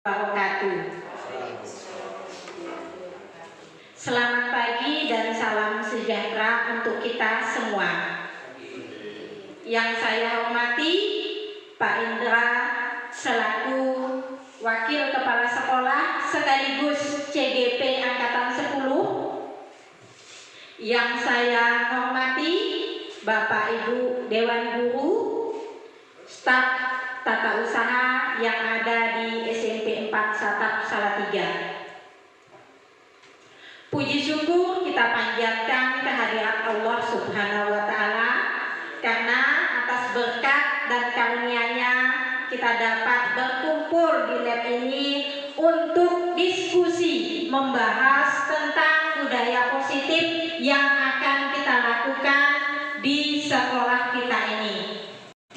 Wabarakatuh. Selamat pagi dan salam sejahtera untuk kita semua. Yang saya hormati Pak Indra selaku Wakil Kepala Sekolah sekaligus CGP Angkatan 10. Yang saya hormati Bapak Ibu Dewan Guru, staf tata usaha yang ada di SMP 4 Satap Salatiga. Puji syukur kita panjatkan kehadirat Allah Subhanahu wa Ta'ala karena atas berkat dan karunia-Nya kita dapat berkumpul di lab ini untuk diskusi membahas tentang budaya positif yang akan kita lakukan di sekolah kita ini.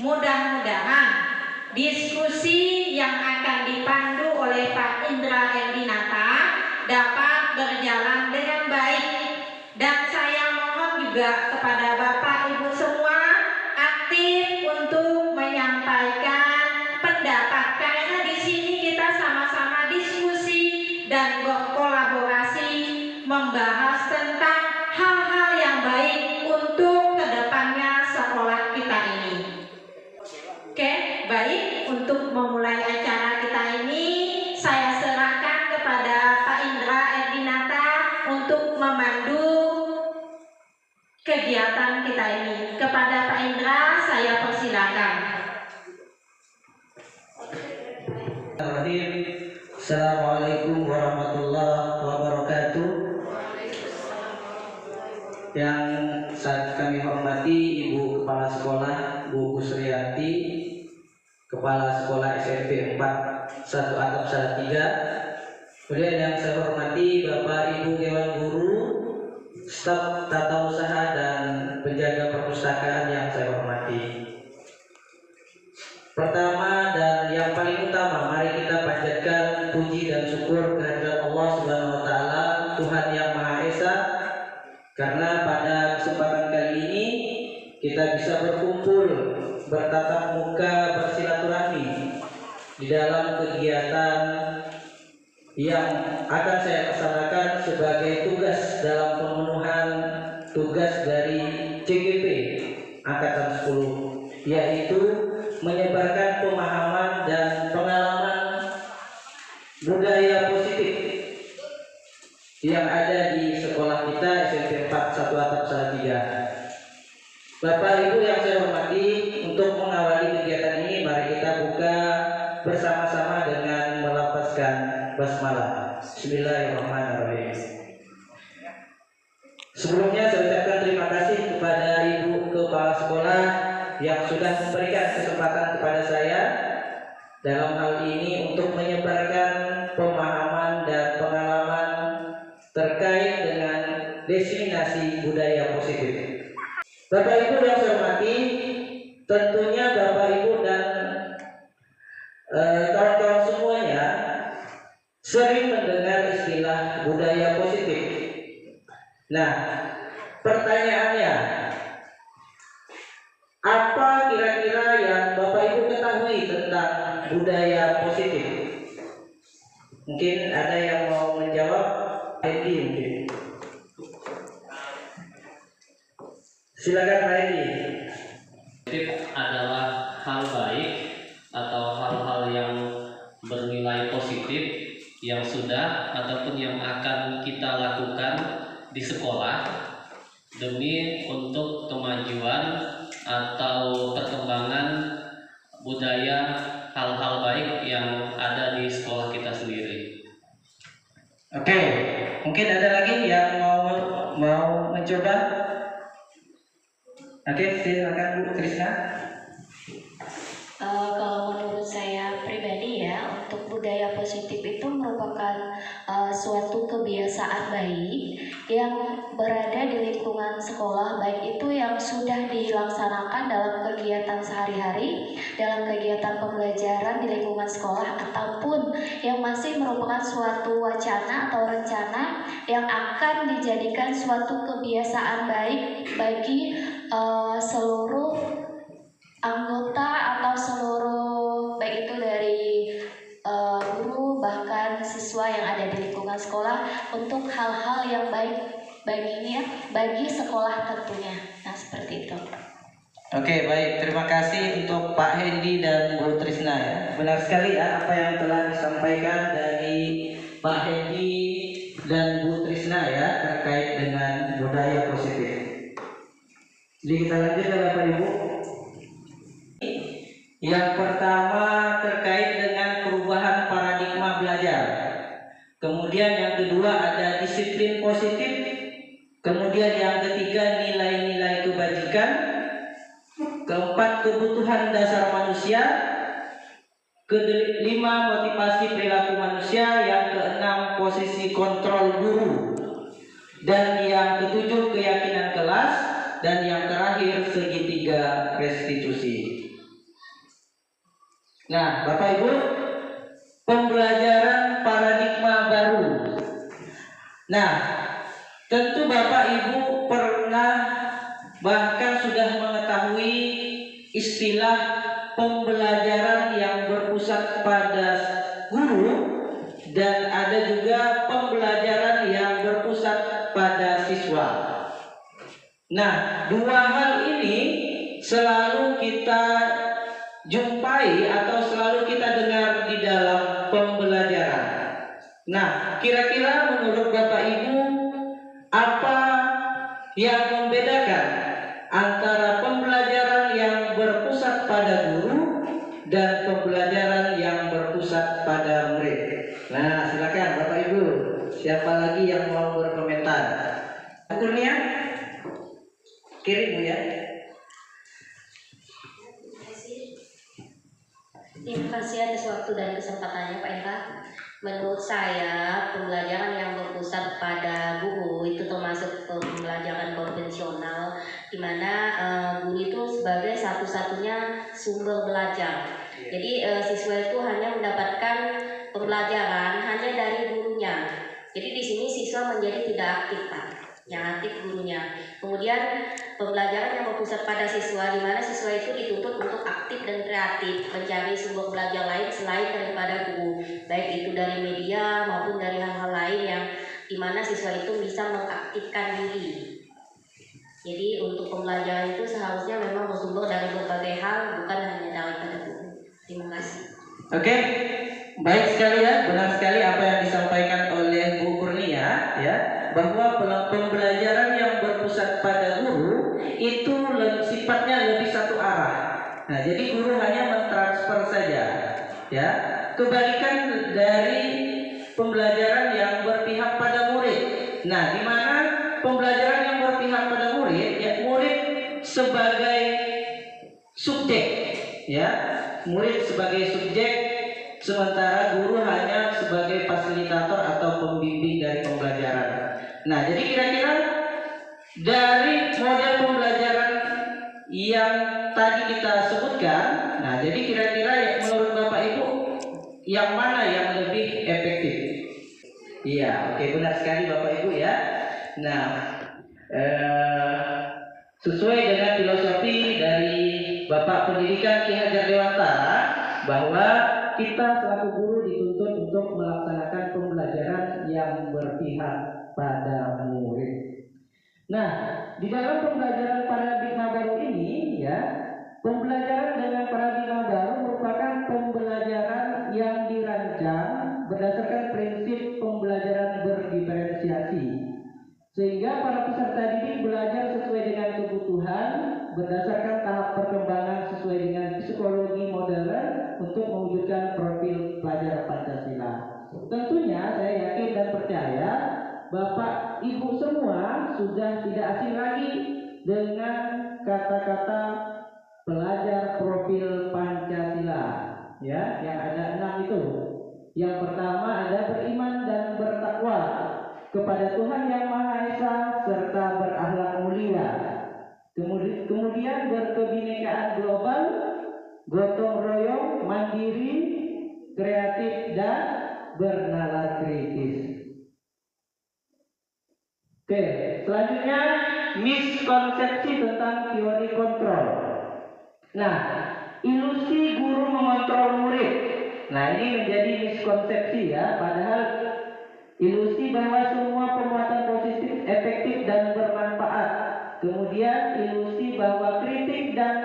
Mudah-mudahan diskusi yang akan dipandu oleh Pak Indra Erdinata dapat berjalan dengan baik, dan saya mohon juga kepada Bapak Ibu semua aktif untuk menyampaikan pendapat, karena di sini kita sama-sama diskusi dan berkolaborasi membahas tentang hal-hal yang baik untuk kedepannya sekolah kita ini. Oke, baik, untuk memulai acara kita ini saya serahkan kepada Pak Indra Erdinata untuk memandu kegiatan kita ini. Kepada Pak Indra saya persilakan. Assalamualaikum warahmatullahi wabarakatuh. Yang kami hormati Ibu Kepala Sekolah Bu Kusriyati, Kepala Sekolah SMP 4 1 Atap Salatiga. Kemudian yang saya hormati Bapak Ibu Dewan Guru, staf tata usaha dan penjaga perpustakaan yang saya hormati. Pertama dan yang paling utama, mari kita panjatkan puji dan syukur kehadirat Allah Subhanahu wa Ta'ala, Tuhan yang Maha Esa, karena pada kesempatan kali ini kita bisa berkumpul, bertatap muka, bersilaturahmi di dalam kegiatan yang akan saya laksanakan sebagai tugas dalam pemenuhan tugas dari CGP Angkatan 10, yaitu menyebarkan pemahaman dan pengalaman budaya positif yang ada di sekolah kita SMP 4 1 Atap Salatiga. Bapak Ibu yang saya hormati, untuk mengawali kegiatan ini mari kita buka bersama-sama dengan melafazkan basmalah. Bismillahirrahmanirrahim. Sebelumnya saya ucapkan terima kasih kepada Ibu Kepala Sekolah yang sudah memberikan kesempatan kepada saya dalam hal ini untuk menyebarkan pemahaman dan pengalaman terkait dengan diseminasi budaya positif. Bapak Ibu yang saya hormati, tentunya Bapak Ibu dan kawan-kawan semuanya sering mendengar istilah budaya positif. Nah, pertanyaannya, apa kira-kira yang Bapak Ibu ketahui tentang budaya positif? Mungkin ada yang mau menjawab? Edi mungkin. Silakan Pak Edi. Positif adalah hal baik atau hal-hal yang bernilai positif yang sudah ataupun yang akan kita lakukan di sekolah demi untuk kemajuan atau perkembangan budaya hal-hal baik yang ada di sekolah kita sendiri. Oke, mungkin ada lagi yang mau mencoba? Oke, silakan Bu Krisna. Kalau menurut saya pribadi ya, untuk budaya positif itu merupakan suatu kebiasaan baik yang berada di lingkungan sekolah, baik itu yang sudah dilaksanakan dalam kegiatan sehari-hari, dalam kegiatan pembelajaran di lingkungan sekolah, ataupun yang masih merupakan suatu wacana atau rencana yang akan dijadikan suatu kebiasaan baik bagi seluruh anggota atau seluruh baik itu dari guru, ada di lingkungan sekolah untuk hal-hal yang baik bagi sekolah tentunya. Nah, seperti itu. Oke, baik. Terima kasih untuk Pak Hendy dan Bu Trisna ya. Benar sekali ya apa yang telah disampaikan dari Pak Hendy dan Bu Trisna ya terkait dengan budaya positif. Jadi kita lanjut ya Bapak Ibu. Yang pertama terkait dengan perubahan paradigma belajar. Kemudian yang kedua ada disiplin positif. Kemudian yang ketiga nilai-nilai kebajikan. Keempat kebutuhan dasar manusia. Kelima motivasi perilaku manusia. Yang keenam posisi kontrol guru. Dan yang ketujuh keyakinan kelas. Dan yang terakhir segitiga restitusi. Nah, Bapak Ibu, pembelajaran paradigma baru. Nah, tentu Bapak Ibu pernah bahkan sudah mengetahui istilah pembelajaran yang berpusat pada guru dan ada juga pembelajaran yang berpusat pada siswa. Nah, dua hal ini selalu kita jumpai atau selalu kita dengar di dalam pembelajaran. Nah, kira-kira menurut Bapak Ibu apa yang membedakan antara pembelajaran yang berpusat pada guru dan pembelajaran yang berpusat pada murid? Nah, silakan Bapak Ibu. Siapa lagi yang mau berkomentar? Kurnia? Kiri Bu ya. Terima kasih atas waktu dan kesempatannya Pak Indra. Menurut saya pembelajaran yang berpusat pada guru itu termasuk pembelajaran konvensional, di mana guru itu sebagai satu-satunya sumber belajar. Jadi siswa itu hanya mendapatkan pembelajaran hanya dari gurunya. Jadi di sini siswa menjadi tidak aktif Pak, yang aktif gurunya. Kemudian pembelajaran yang berpusat pada siswa, di mana siswa itu dituntut untuk aktif dan kreatif, mencari sumber belajar lain selain daripada guru, baik itu dari media maupun dari hal-hal lain yang di mana siswa itu bisa mengaktifkan diri. Jadi untuk pembelajaran itu seharusnya memang bersumber dari berbagai hal, bukan hanya daripada guru. Terima kasih. Oke, baik sekali ya, benar sekali apa yang disampaikan oleh Bu Kurnia ya, bahwa pembelajaran yang berpusat pada guru itu sifatnya lebih satu arah. Nah, jadi guru hanya mentransfer saja ya. Kebalikan dari pembelajaran yang berpihak pada murid. Nah, di mana pembelajaran yang berpihak pada murid, ya murid sebagai subjek ya. Murid sebagai subjek, sementara guru hanya sebagai fasilitator atau pembimbing dari pembelajaran. Nah, jadi kira-kira dari model pembelajaran yang tadi kita sebutkan, nah jadi kira-kira menurut Bapak Ibu yang mana yang lebih efektif? Iya, oke, benar sekali Bapak Ibu ya. Nah, sesuai dengan filosofi dari Bapak Pendidikan Ki Hajar Dewantara, bahwa kita selaku guru dituntut untuk melaksanakan pembelajaran yang berpihak pada murid. Nah, di dalam pembelajaran paradigma baru ini ya, pembelajaran dengan paradigma baru merupakan pembelajaran yang dirancang berdasarkan prinsip pembelajaran berdiferensiasi, sehingga para peserta didik belajar sesuai dengan kebutuhan berdasarkan tahap perkembangan sesuai dengan psikologi modern untuk mewujudkan profil pelajar Pancasila. Tentunya saya yakin dan percaya Bapak Ibu semua sudah tidak asing lagi dengan kata-kata pelajar profil Pancasila ya, yang ada 6 itu. Yang pertama ada beriman dan bertakwa kepada Tuhan Yang Maha Esa serta berakhlak mulia. Kemudian berkebinekaan global, gotong royong, mandiri, kreatif dan bernalar kritis. Oke, selanjutnya miskonsepsi tentang teori kontrol. Nah, ilusi guru mengontrol murid. Nah, ini menjadi miskonsepsi ya, padahal ilusi bahwa semua perbuatan positif efektif dan bermanfaat. Kemudian ilusi bahwa kritik dan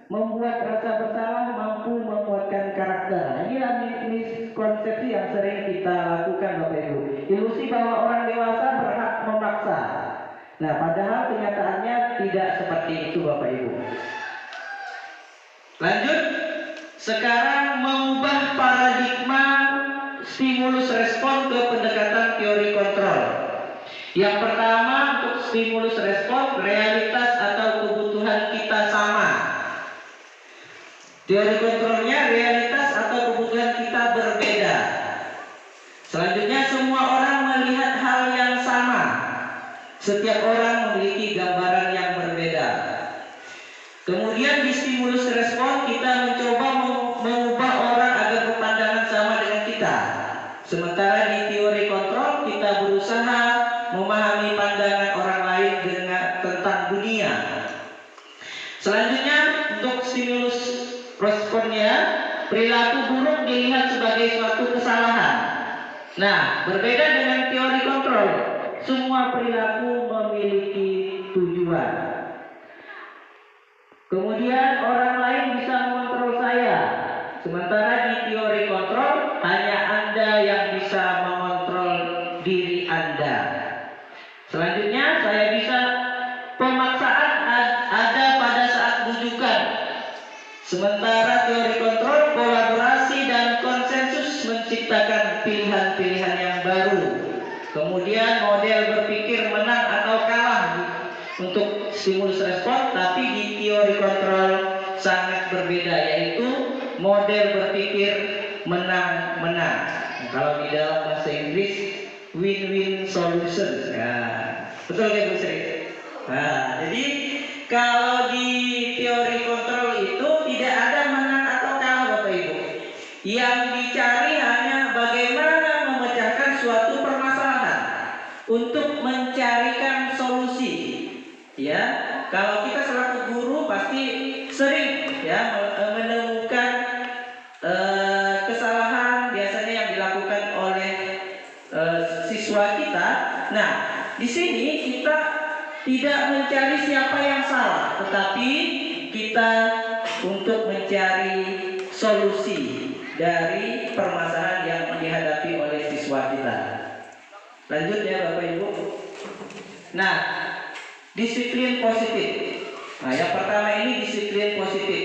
membuat rasa bersalah mampu menguatkan karakter. Inilah miskonsepsi yang sering kita lakukan Bapak Ibu. Ilusi bahwa orang dewasa berhak memaksa. Nah, padahal kenyataannya tidak seperti itu Bapak Ibu. Lanjut, sekarang mengubah paradigma stimulus respon ke pendekatan teori kontrol. Yang pertama, untuk stimulus respon, realitas atau kebutuhan kita sama. Teori kontrolnya, realitas atau kebutuhan kita berbeda. Selanjutnya, semua orang melihat hal yang sama. Setiap orang memiliki gambaran yang berbeda. Kemudian di stimulus respon kita mencoba mengubah orang agar berpandangan sama dengan kita. Sementara di teori kontrol kita berusaha memahami pandangan orang lain tentang dunia. Selanjutnya untuk stimulus responnya, perilaku buruk dilihat sebagai suatu kesalahan. Nah, berbeda dengan teori kontrol, semua perilaku memiliki tujuan. Kemudian orang lain bisa mengontrol saya. Sementara di teori kontrol hanya Anda yang bisa mengontrol diri Anda. Selanjutnya saya bisa pemaksaan ada pada saat bujukan. Sementara teori kontrol kolaborasi dan konsensus menciptakan pilihan-pilihan yang baru. Kemudian model berpikir menang atau kalah untuk stimulus respon, tapi di teori kontrol sangat berbeda, yaitu model berpikir menang-menang. Nah, kalau di dalam bahasa Inggris win-win solution. Nah, betul ya Bu Sri? Nah, jadi kalau di teori kontrol itu tidak ada menang atau kalah Bapak Ibu. Yang dicari hanya bagaimana memecahkan suatu permasalahan untuk mencarikan solusi. Ya, kalau kita selaku guru pasti sering ya menemukan kesalahan biasanya yang dilakukan oleh siswa kita. Nah, di sini kita tidak mencari siapa yang salah, tetapi kita untuk mencari solusi dari permasalahan yang dihadapi oleh siswa kita. Lanjut ya Bapak Ibu. Nah, disiplin positif. Nah, yang pertama ini disiplin positif.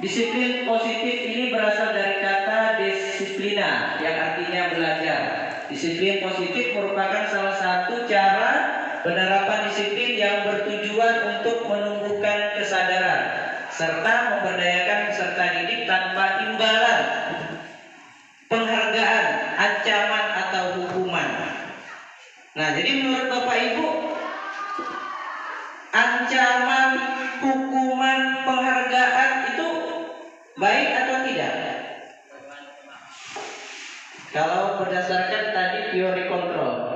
Disiplin positif ini berasal dari kata disiplina yang artinya belajar. Disiplin positif merupakan salah satu cara penerapan disiplin yang bertujuan untuk menumbuhkan kesadaran serta memberdayakan peserta didik tanpa imbalan, penghargaan, ancaman atau hukuman. Nah, jadi menurut Bapak Ibu, ancaman, hukuman, penghargaan itu baik atau tidak? Kalau berdasarkan tadi teori kontrol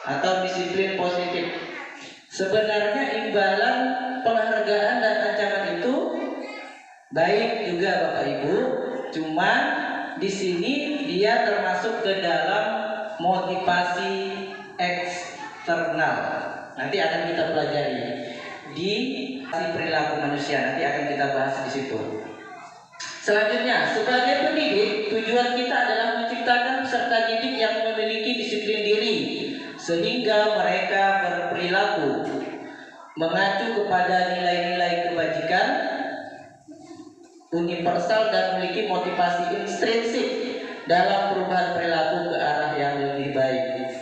atau disiplin positif, sebenarnya imbalan, penghargaan dan ancaman itu baik juga Bapak Ibu, cuma di sini dia termasuk ke dalam motivasi eksternal. Nanti akan kita pelajari di perilaku manusia. Nanti akan kita bahas di situ. Selanjutnya, sebagai pendidik, tujuan kita adalah menciptakan peserta didik yang memiliki disiplin diri, sehingga mereka berperilaku mengacu kepada nilai-nilai kebajikan universal dan memiliki motivasi intrinsik dalam perubahan perilaku ke arah yang lebih baik.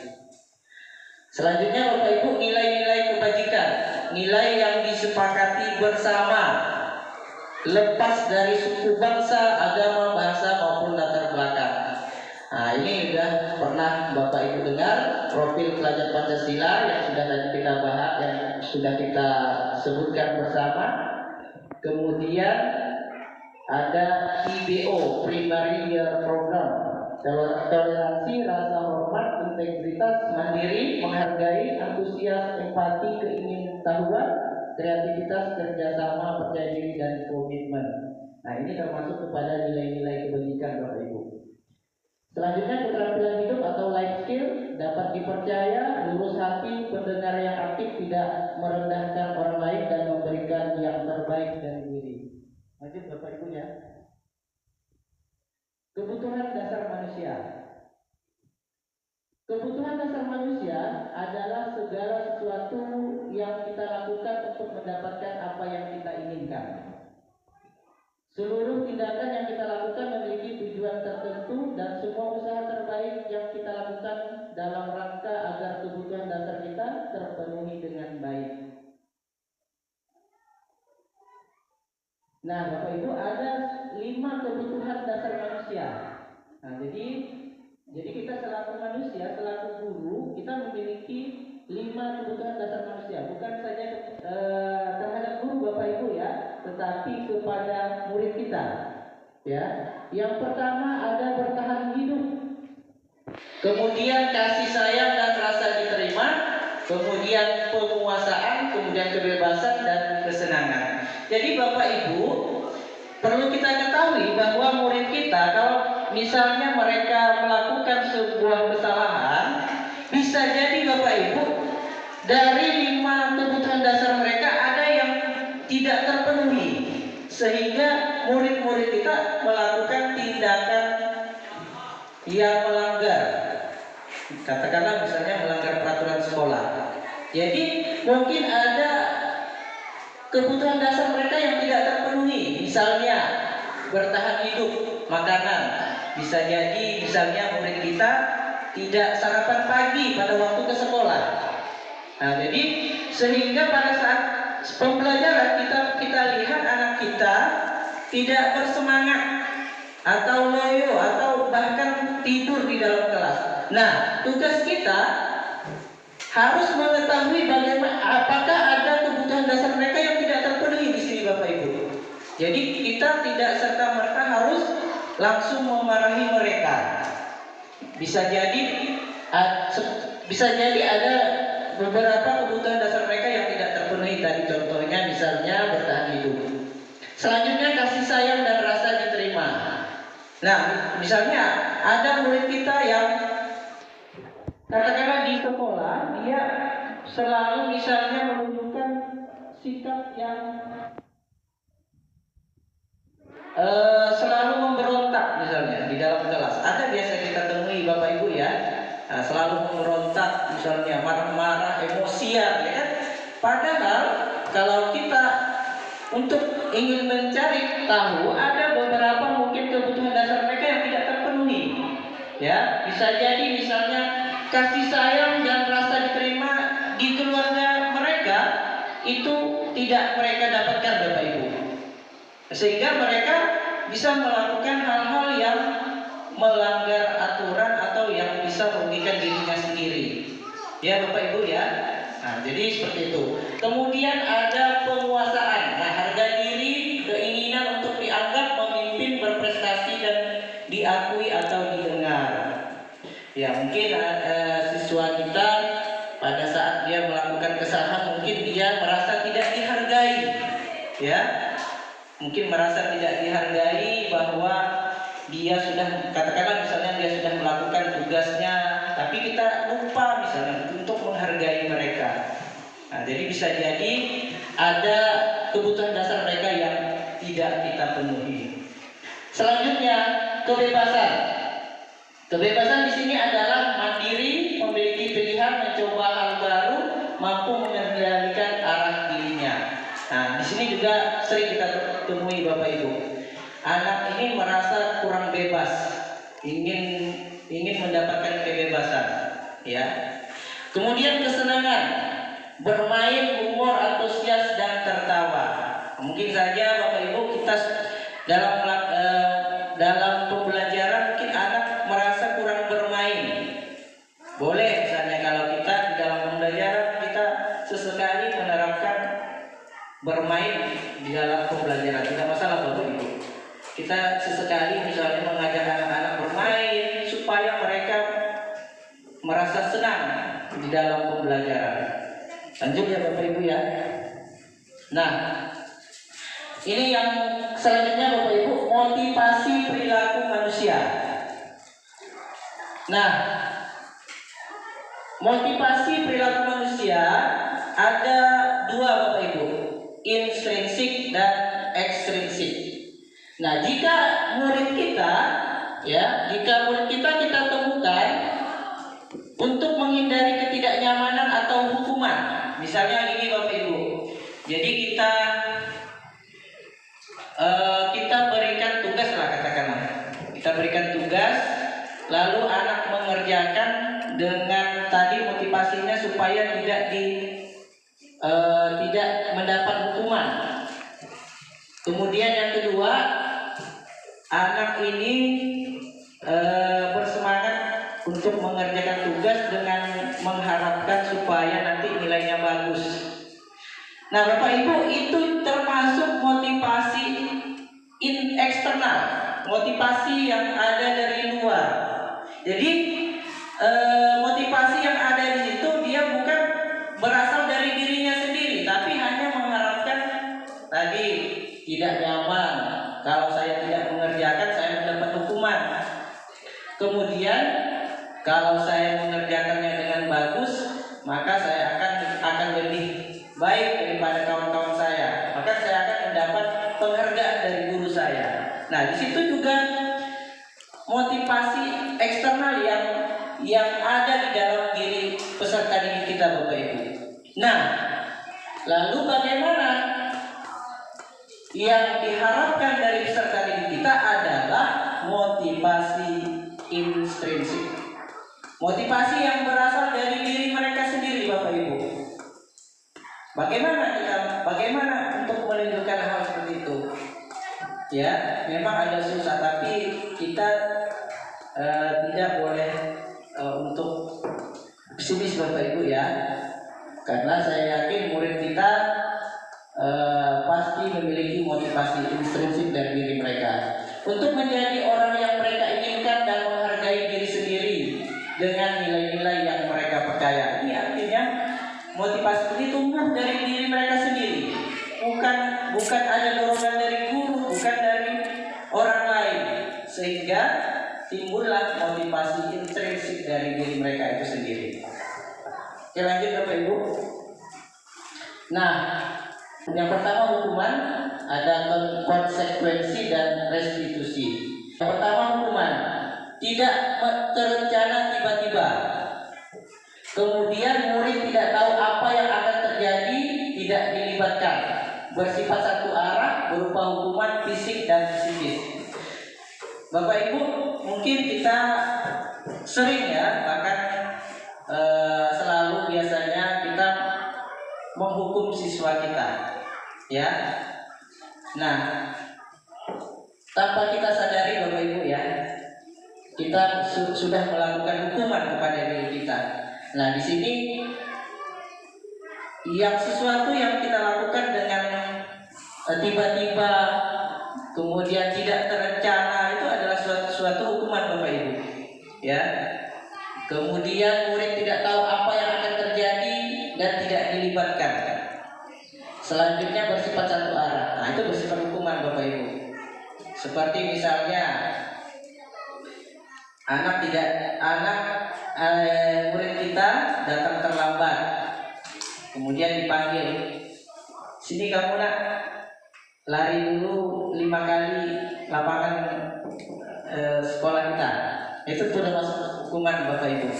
Selanjutnya Bapak Ibu, nilai-nilai kebajikan, nilai yang disepakati bersama, lepas dari suku, bangsa, agama, bahasa maupun latar belakang. Nah, ini sudah pernah Bapak Ibu dengar profil pelajar Pancasila yang sudah tadi kita bahas, yang sudah kita sebutkan bersama. Kemudian ada IBO, Primary Year Program, toleransi, rasa hormat, integritas, mandiri, menghargai, antusias, empati, keingintahuan, kreativitas, kerjasama, percaya diri, dan komitmen. Nah, ini termasuk kepada nilai-nilai kebajikan Bapak Ibu. Selanjutnya keterampilan hidup atau life skill dapat dipercaya, lurus hati, pendengar yang aktif, tidak merendahkan orang lain dan memberikan yang terbaik dari diri. Lanjut Bapak Ibu ya. Kebutuhan dasar manusia. Kebutuhan dasar manusia adalah segala sesuatu yang kita lakukan untuk mendapatkan apa yang kita inginkan. Seluruh tindakan yang kita lakukan memiliki tujuan tertentu dan semua usaha terbaik yang kita lakukan dalam rangka agar kebutuhan dasar kita terpenuhi dengan baik. Nah, Bapak Ibu, ada 5 kebutuhan dasar manusia. Nah, jadi kita selaku manusia, selaku guru, kita memiliki 5 kebutuhan dasar manusia. Bukan saja terhadap guru Bapak Ibu ya, tetapi kepada murid kita. Ya, yang pertama ada bertahan hidup. Kemudian kasih sayang dan rasa diterima, kemudian penguasaan, kemudian kebebasan dan kesenangan. Jadi Bapak Ibu, perlu kita ketahui bahwa murid kita kalau misalnya mereka melakukan sebuah kesalahan, bisa jadi Bapak Ibu dari 5 kebutuhan dasar mereka ada yang tidak terpenuhi, sehingga murid-murid kita melakukan tindakan yang melanggar, katakanlah misalnya melanggar peraturan sekolah. Jadi mungkin ada kebutuhan dasar mereka yang tidak terpenuhi, misalnya bertahan hidup, makanan. Bisa jadi misalnya murid kita tidak sarapan pagi pada waktu ke sekolah. Nah, jadi sehingga pada saat pembelajaran kita lihat anak kita tidak bersemangat atau loyo atau bahkan tidur di dalam kelas. Nah, tugas kita harus mengetahui bagaimana apakah ada kebutuhan dasar mereka yang tidak terpenuhi di sini Bapak Ibu. Jadi kita tidak serta-merta harus langsung memarahi mereka. Bisa jadi ada beberapa kebutuhan dasar mereka yang tidak terpenuhi tadi, contohnya misalnya bertahan hidup. Selanjutnya kasih sayang dan rasa diterima. Nah, misalnya ada murid kita yang katakanlah di sekolah dia selalu misalnya menunjukkan sikap yang selalu memberontak misalnya di dalam kelas. Ada biasa kita temui Bapak Ibu ya, selalu memberontak misalnya, marah-marah, emosian ya kan. Padahal kalau kita untuk ingin mencari tahu, ada beberapa mungkin kebutuhan dasar mereka yang tidak terpenuhi. Ya, bisa jadi misalnya kasih sayang dan rasa diterima di keluarga mereka itu tidak mereka dapatkan Bapak Ibu. Sehingga mereka bisa melakukan hal-hal yang melanggar aturan atau yang bisa merugikan dirinya sendiri. Ya Bapak Ibu ya. Nah, jadi seperti itu. Kemudian ada penguasaan. Nah, harga diri, keinginan untuk dianggap memimpin, berprestasi dan diakui atau didengar. Ya, mungkin siswa kita pada saat dia melakukan kesalahan mungkin dia merasa tidak dihargai. Ya. Mungkin merasa tidak dihargai bahwa dia sudah, katakanlah misalnya dia sudah melakukan tugasnya, tapi kita lupa misalnya untuk menghargai mereka. Nah, jadi bisa jadi ada kebutuhan dasar mereka yang tidak kita penuhi. Selanjutnya kebebasan. Kebebasan di sini adalah mandiri, memiliki pilihan, mencoba hal baru, mampu mengendalikan arah dirinya. Nah, di sini juga sering kita temui Bapak Ibu. Anak ini merasa kurang bebas, ingin mendapatkan kebebasan, ya. Kemudian kesenangan, bermain, humor, antusias dan tertawa. Mungkin saja Bapak Ibu kita dalam pembelajaran mungkin anak merasa kurang bermain. Boleh misalnya kalau kita di dalam pembelajaran kita sesekali menerapkan bermain di dalam pembelajaran, tidak masalah Bapak Ibu. Kita sesekali misalnya mengajak anak-anak bermain supaya mereka merasa senang di dalam pembelajaran. Lanjut ya Bapak Ibu ya. Nah, ini yang selanjutnya Bapak Ibu, motivasi perilaku manusia. Nah, motivasi perilaku manusia ada dua Bapak Ibu, intrinsik dan ekstrinsik. Nah, jika murid kita kita temukan untuk menghindari ketidaknyamanan atau hukuman, misalnya gini Bapak Ibu, jadi kita berikan tugas lah, katakanlah kita berikan tugas, lalu anak mengerjakan dengan tadi motivasinya supaya tidak mendapat hukuman. Kemudian yang kedua, anak ini bersemangat untuk mengerjakan tugas dengan mengharapkan supaya nanti nilainya bagus. Nah, Bapak Ibu, itu termasuk motivasi eksternal, motivasi yang ada dari luar. Jadi motivasi yang ada di situ dia bukan berasal dari dirinya sendiri, tapi hanya mengharapkan tadi tidak nyaman. Kalau saya tidak mengerjakan, saya mendapat hukuman. Kemudian kalau saya mengerjakannya dengan bagus, maka saya akan lebih baik daripada kawan-kawan saya. Maka saya akan mendapat penghargaan dari guru saya. Nah, di situ juga motivasi eksternal yang ada di dalam diri peserta didik kita, Bapak Ibu. Nah, lalu bagaimana? Yang diharapkan dari peserta didik kita adalah motivasi intrinsik, motivasi yang berasal dari diri mereka sendiri, Bapak Ibu. Bagaimana untuk menunjukkan hal seperti itu? Ya, memang ada susah, tapi kita tidak boleh untuk pesimis, Bapak Ibu ya. Karena saya yakin murid kita pasti memiliki motivasi intrinsik dari diri mereka untuk menjadi orang yang mereka inginkan dan menghargai diri sendiri dengan nilai-nilai yang mereka percaya. Ini artinya motivasi ini tumbuh dari diri mereka sendiri, bukan ada dorongan dari guru, bukan dari orang lain, sehingga timbullah motivasi intrinsik dari diri mereka itu sendiri. Oke, lanjut Bapak Ibu. Nah, yang pertama hukuman, ada konsekuensi dan restitusi. Yang pertama hukuman, tidak terencana tiba-tiba. Kemudian murid tidak tahu apa yang akan terjadi, tidak dilibatkan. Bersifat satu arah, berupa hukuman fisik dan psikis. Bapak Ibu, mungkin kita sering ya, bahkan selalu biasanya kita menghukum siswa kita, ya. Nah, tanpa kita sadari Bapak Ibu ya, kita sudah melakukan hukuman kepada diri kita. Nah, di sini yang sesuatu yang kita lakukan dengan tiba-tiba, kemudian tidak terencana, itu adalah suatu hukuman Bapak Ibu, ya. Kemudian murid tidak tahu apa yang akan terjadi dan tidak dilibatkan. Selanjutnya bersifat satu arah. Nah, itu bersifat hukuman Bapak Ibu. Seperti misalnya murid kita datang terlambat, kemudian dipanggil, sini kamu nak, lari dulu 5 kali lapangan sekolah kita. Itu sudah masuk hukuman Bapak Ibu.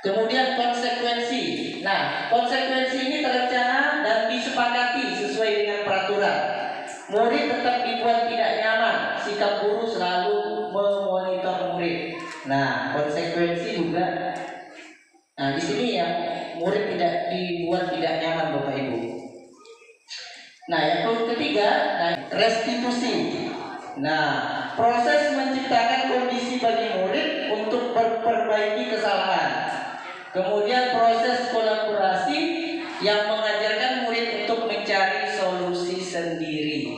Kemudian konsekuensi. Nah, konsekuensi ini terencana dan disepakati sesuai dengan peraturan. Murid tetap dibuat tidak nyaman. Sikap guru selalu memonitor murid. Nah, konsekuensi juga. Nah, di sini ya, murid tidak dibuat tidak nyaman Bapak Ibu. Nah, yang ketiga, restitusi. Nah, proses menciptakan kondisi bagi murid untuk memperbaiki kesalahan. Kemudian proses kolaborasi yang mengajarkan murid untuk mencari solusi sendiri.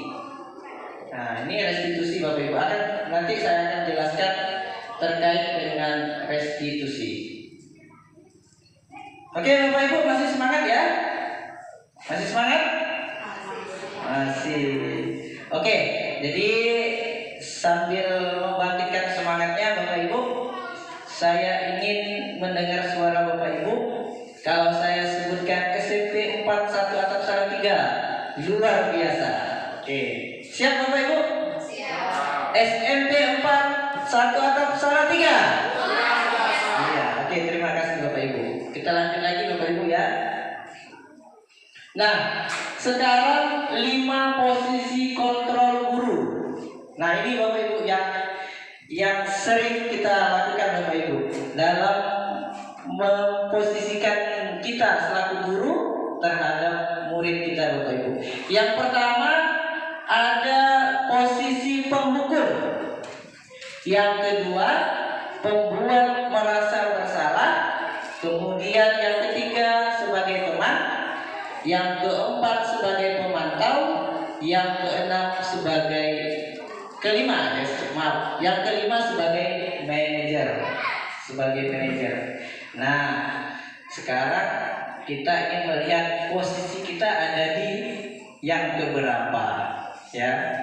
Nah, ini restitusi Bapak Ibu. Nanti saya akan jelaskan terkait dengan restitusi. Oke Bapak Ibu, masih semangat ya? Masih semangat? Masih. Oke, jadi sambil membangkitkan semangatnya Bapak Ibu, saya ingin mendengar suara Bapak Ibu. Kalau saya sebutkan SMP 4 1 atap salah 3, luar biasa. Oke, siap Bapak Ibu? Siap. SMP 4 1 atap salah 3. Iya, oke, terima kasih Bapak Ibu. Kita lanjut lagi Bapak Ibu ya. Nah, sekarang 5 posisi kontrol guru. Nah, ini Bapak Ibu yang sering kita lakukan Bapak Ibu dalam memposisikan kita selaku guru terhadap murid kita Bapak Ibu. Yang pertama ada posisi penghukum. Yang kedua pembuat merasa bersalah. Kemudian yang ketiga sebagai teman. Yang keempat sebagai pemantau. Yang keenam sebagai yang kelima sebagai manajer. Nah, sekarang kita ingin melihat posisi kita ada di yang keberapa, ya?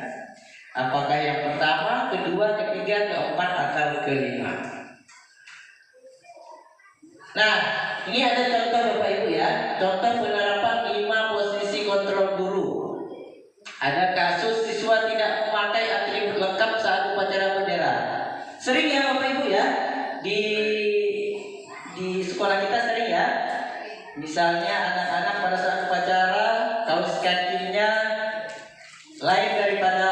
Apakah yang pertama, kedua, ketiga, keempat, atau kelima? Nah, ini ada contoh Bapak Ibu ya, contoh penerapan 5 posisi kontrol guru. Ada kasus siswa tidak memakai atribut lengkap saat upacara bendera. Sering ya Bapak Ibu ya, di sekolah kita sering ya. Misalnya anak-anak pada saat upacara kaos kakinya lain daripada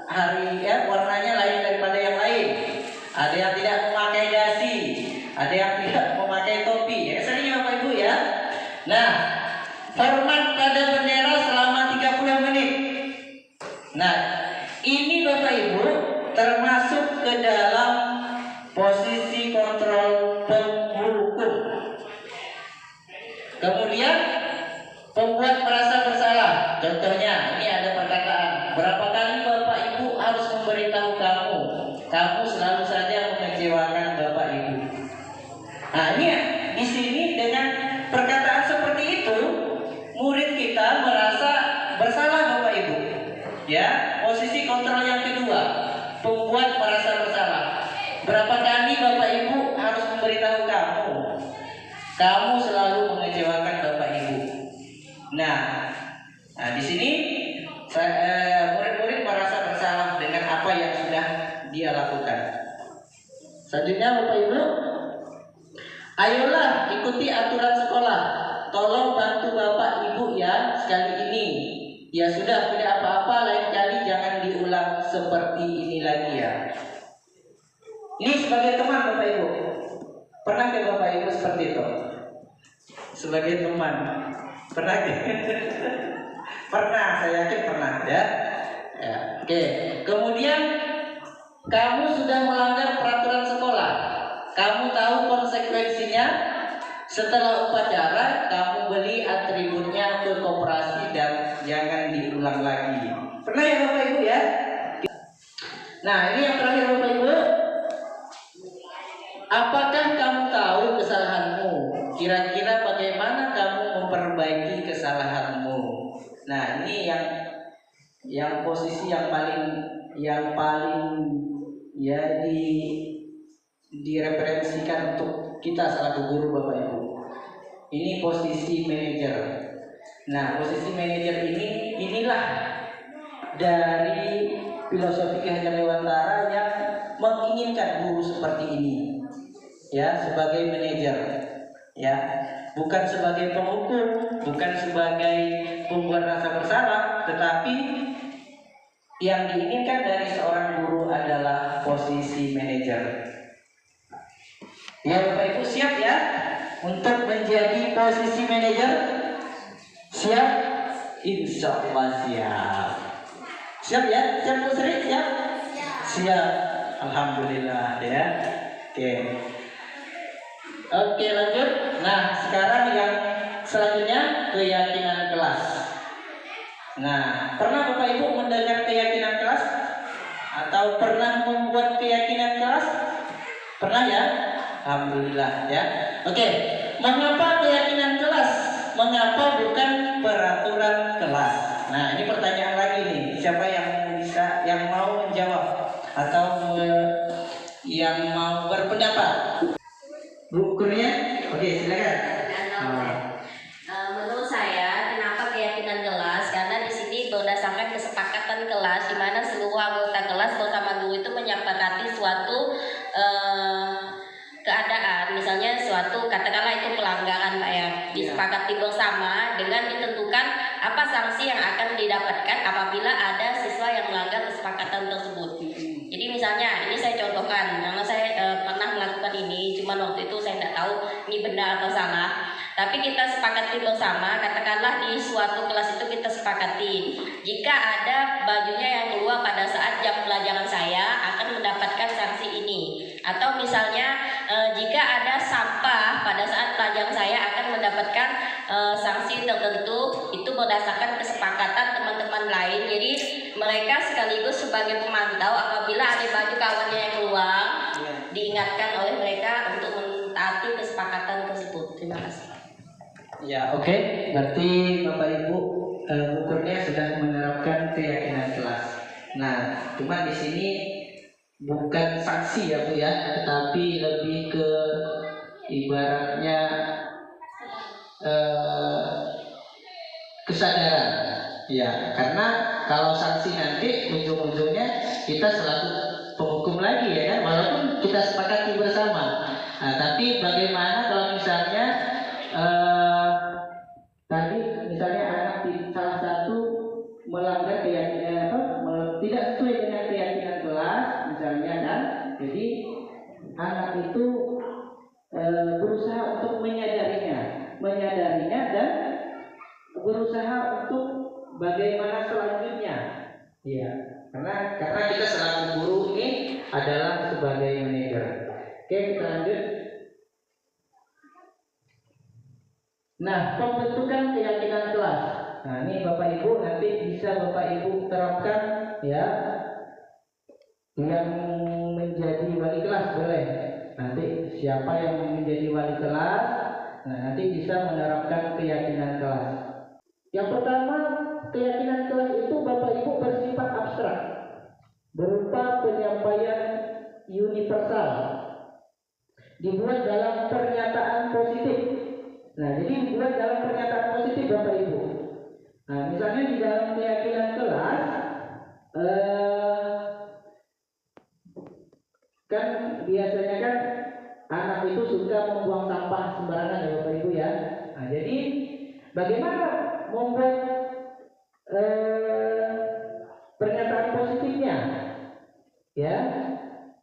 hari ya, warnanya lain daripada yang lain. Ada yang tidak memakai dasi, ada yang tidak memakai topi. Ya sering ya Bapak Ibu ya. Nah, hormat pada bendera selama 30 menit. Nah, ini Bapak Ibu termasuk ke dalam posisi kontrol penghukum. Kemudian pembuat merasa bersalah. Contohnya, ini ada perkataan, berapa kali Bapak Ibu harus memberitahu kamu? Kamu selalu saja mengecewakan Bapak Ibu. Nah, ini di sini dengan perkataan seperti itu, murid kita merasa bersalah Bapak Ibu. Ya, posisi kontrol yang kedua, pembuat merasa bersalah. Berapa kali Bapak Ibu harus memberitahu kamu? Kamu selalu mengecewakan Bapak Ibu. Nah di sini murid-murid merasa bersalah dengan apa yang sudah dia lakukan. Selanjutnya Bapak Ibu, ayolah ikuti aturan sekolah. Tolong bantu Bapak Ibu ya sekali ini. Ya sudah, tidak apa-apa, lain kali jangan diulang seperti ini lagi ya. Ini sebagai teman Bapak Ibu. Pernah ke Bapak Ibu seperti itu? Sebagai teman. Pernah ke? Pernah, saya yakin pernah ya. Oke. Kemudian kamu sudah melanggar peraturan sekolah. Kamu tahu konsekuensinya. Setelah upacara, kamu beli atributnya ke koperasi dan jangan diulang lagi. Pernah ya Bapak Ibu ya? Nah, ini yang terakhir Bapak Ibu. Apakah kamu tahu kesalahanmu? Kira-kira bagaimana kamu memperbaiki kesalahanmu? Nah, ini yang posisi yang paling ya direferensikan untuk kita selaku guru Bapak Ibu. Ini posisi manajer. Nah, posisi manajer inilah dari filosofi Ki Hajar Dewantara yang menginginkan guru seperti ini. Ya, sebagai manajer. Ya, bukan sebagai penghukum, bukan sebagai pembuat rasa bersalah, tetapi yang diinginkan dari seorang guru adalah posisi manajer. Ya Bapak Ibu siap ya untuk menjadi posisi manajer? Siap? Insya Allah siap. Siap ya? Siap Bu Sri? Siap? Siap. Alhamdulillah ya. Oke lanjut. Nah sekarang yang selanjutnya keyakinan kelas. Nah pernah Bapak Ibu mendengar keyakinan kelas? Atau pernah membuat keyakinan kelas? Pernah ya? Alhamdulillah ya. Oke, mengapa keyakinan kelas? Mengapa bukan peraturan kelas? Nah, ini pertanyaan lagi nih. Siapa yang mau menjawab atau yang mau berpendapat? Bu Kurnia? Oke, silakan. Menurut saya, kenapa keyakinan kelas? Karena di sini berdasarkan kesepakatan kelas, di mana seluruh anggota kelas bersama guru itu menyepakati suatu keadaan, misalnya suatu katakanlah itu pelanggaran Pak ya, disepakati bersama dengan ditentukan apa sanksi yang akan didapatkan apabila ada siswa yang melanggar kesepakatan tersebut. Jadi misalnya ini saya contohkan, karena saya pernah melakukan ini, cuma waktu itu saya tidak tahu ini benar atau salah. Tapi kita sepakati bersama, katakanlah di suatu kelas itu kita sepakati, jika ada bajunya yang keluar pada saat jam pelajaran saya akan mendapatkan sanksi ini. Atau misalnya jika ada sampah pada saat pelajaran saya akan mendapatkan sanksi tertentu, itu berdasarkan kesepakatan teman-teman lain. Jadi mereka sekaligus sebagai pemantau apabila ada baju kawannya yang keluar, diingatkan oleh mereka untuk mentaati kesepakatan tersebut. Terima kasih. Ya, oke. Berarti Bapak Ibu ukurnya sudah menerapkan keyakinan kelas. Nah, cuma di sini bukan sanksi ya Bu ya, tetapi lebih ke ibaratnya kesadaran. Ya, karena kalau sanksi nanti ujung-ujungnya kita selaku penghukum lagi ya kan, walaupun kita sepakati bersama. Nah, tapi bagaimana kalau misalnya tadi misalnya anak salah satu melanggar keyakinan tidak sesuai dengan keyakinan kelas misalnya kan, jadi anak itu berusaha untuk menyadarinya dan berusaha untuk bagaimana selanjutnya. Iya, karena kita selaku guru ini adalah sebagai manajer. Oke, kita lanjut. Nah, pembentukan keyakinan kelas. Nah, ini Bapak Ibu nanti bisa Bapak Ibu terapkan ya. Yang menjadi wali kelas boleh. Nanti siapa yang menjadi wali kelas, nah nanti bisa menerapkan keyakinan kelas. Yang pertama, keyakinan kelas itu Bapak Ibu bersifat abstrak, berupa penyampaian universal, dibuat dalam pernyataan positif. Nah, jadi dibuat dalam pernyataan positif Bapak Ibu. Nah, misalnya di dalam keyakinan kelas, kan biasanya kan anak itu suka membuang sampah sembarangan ya Bapak Ibu ya. Nah, jadi bagaimana membuat pernyataan positifnya? Ya,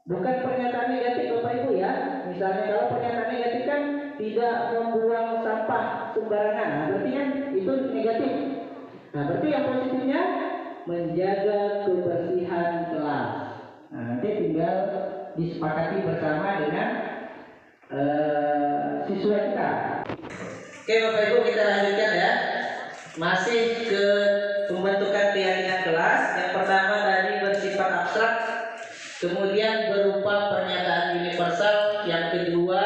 bukan pernyataan negatif Bapak Ibu ya. Misalnya kalau pernyataan negatif kan tidak membuang sampah sembarangan, nah, berarti kan itu negatif. Nah, berarti yang positifnya menjaga kebersihan kelas. Nah, nanti tinggal disepakati bersama dengan siswa kita. Oke Bapak Ibu, kita lanjutkan ya. Masih ke pembentukan keyakinan kelas. Yang pertama tadi bersifat abstrak, kemudian berupa pernyataan universal. Yang kedua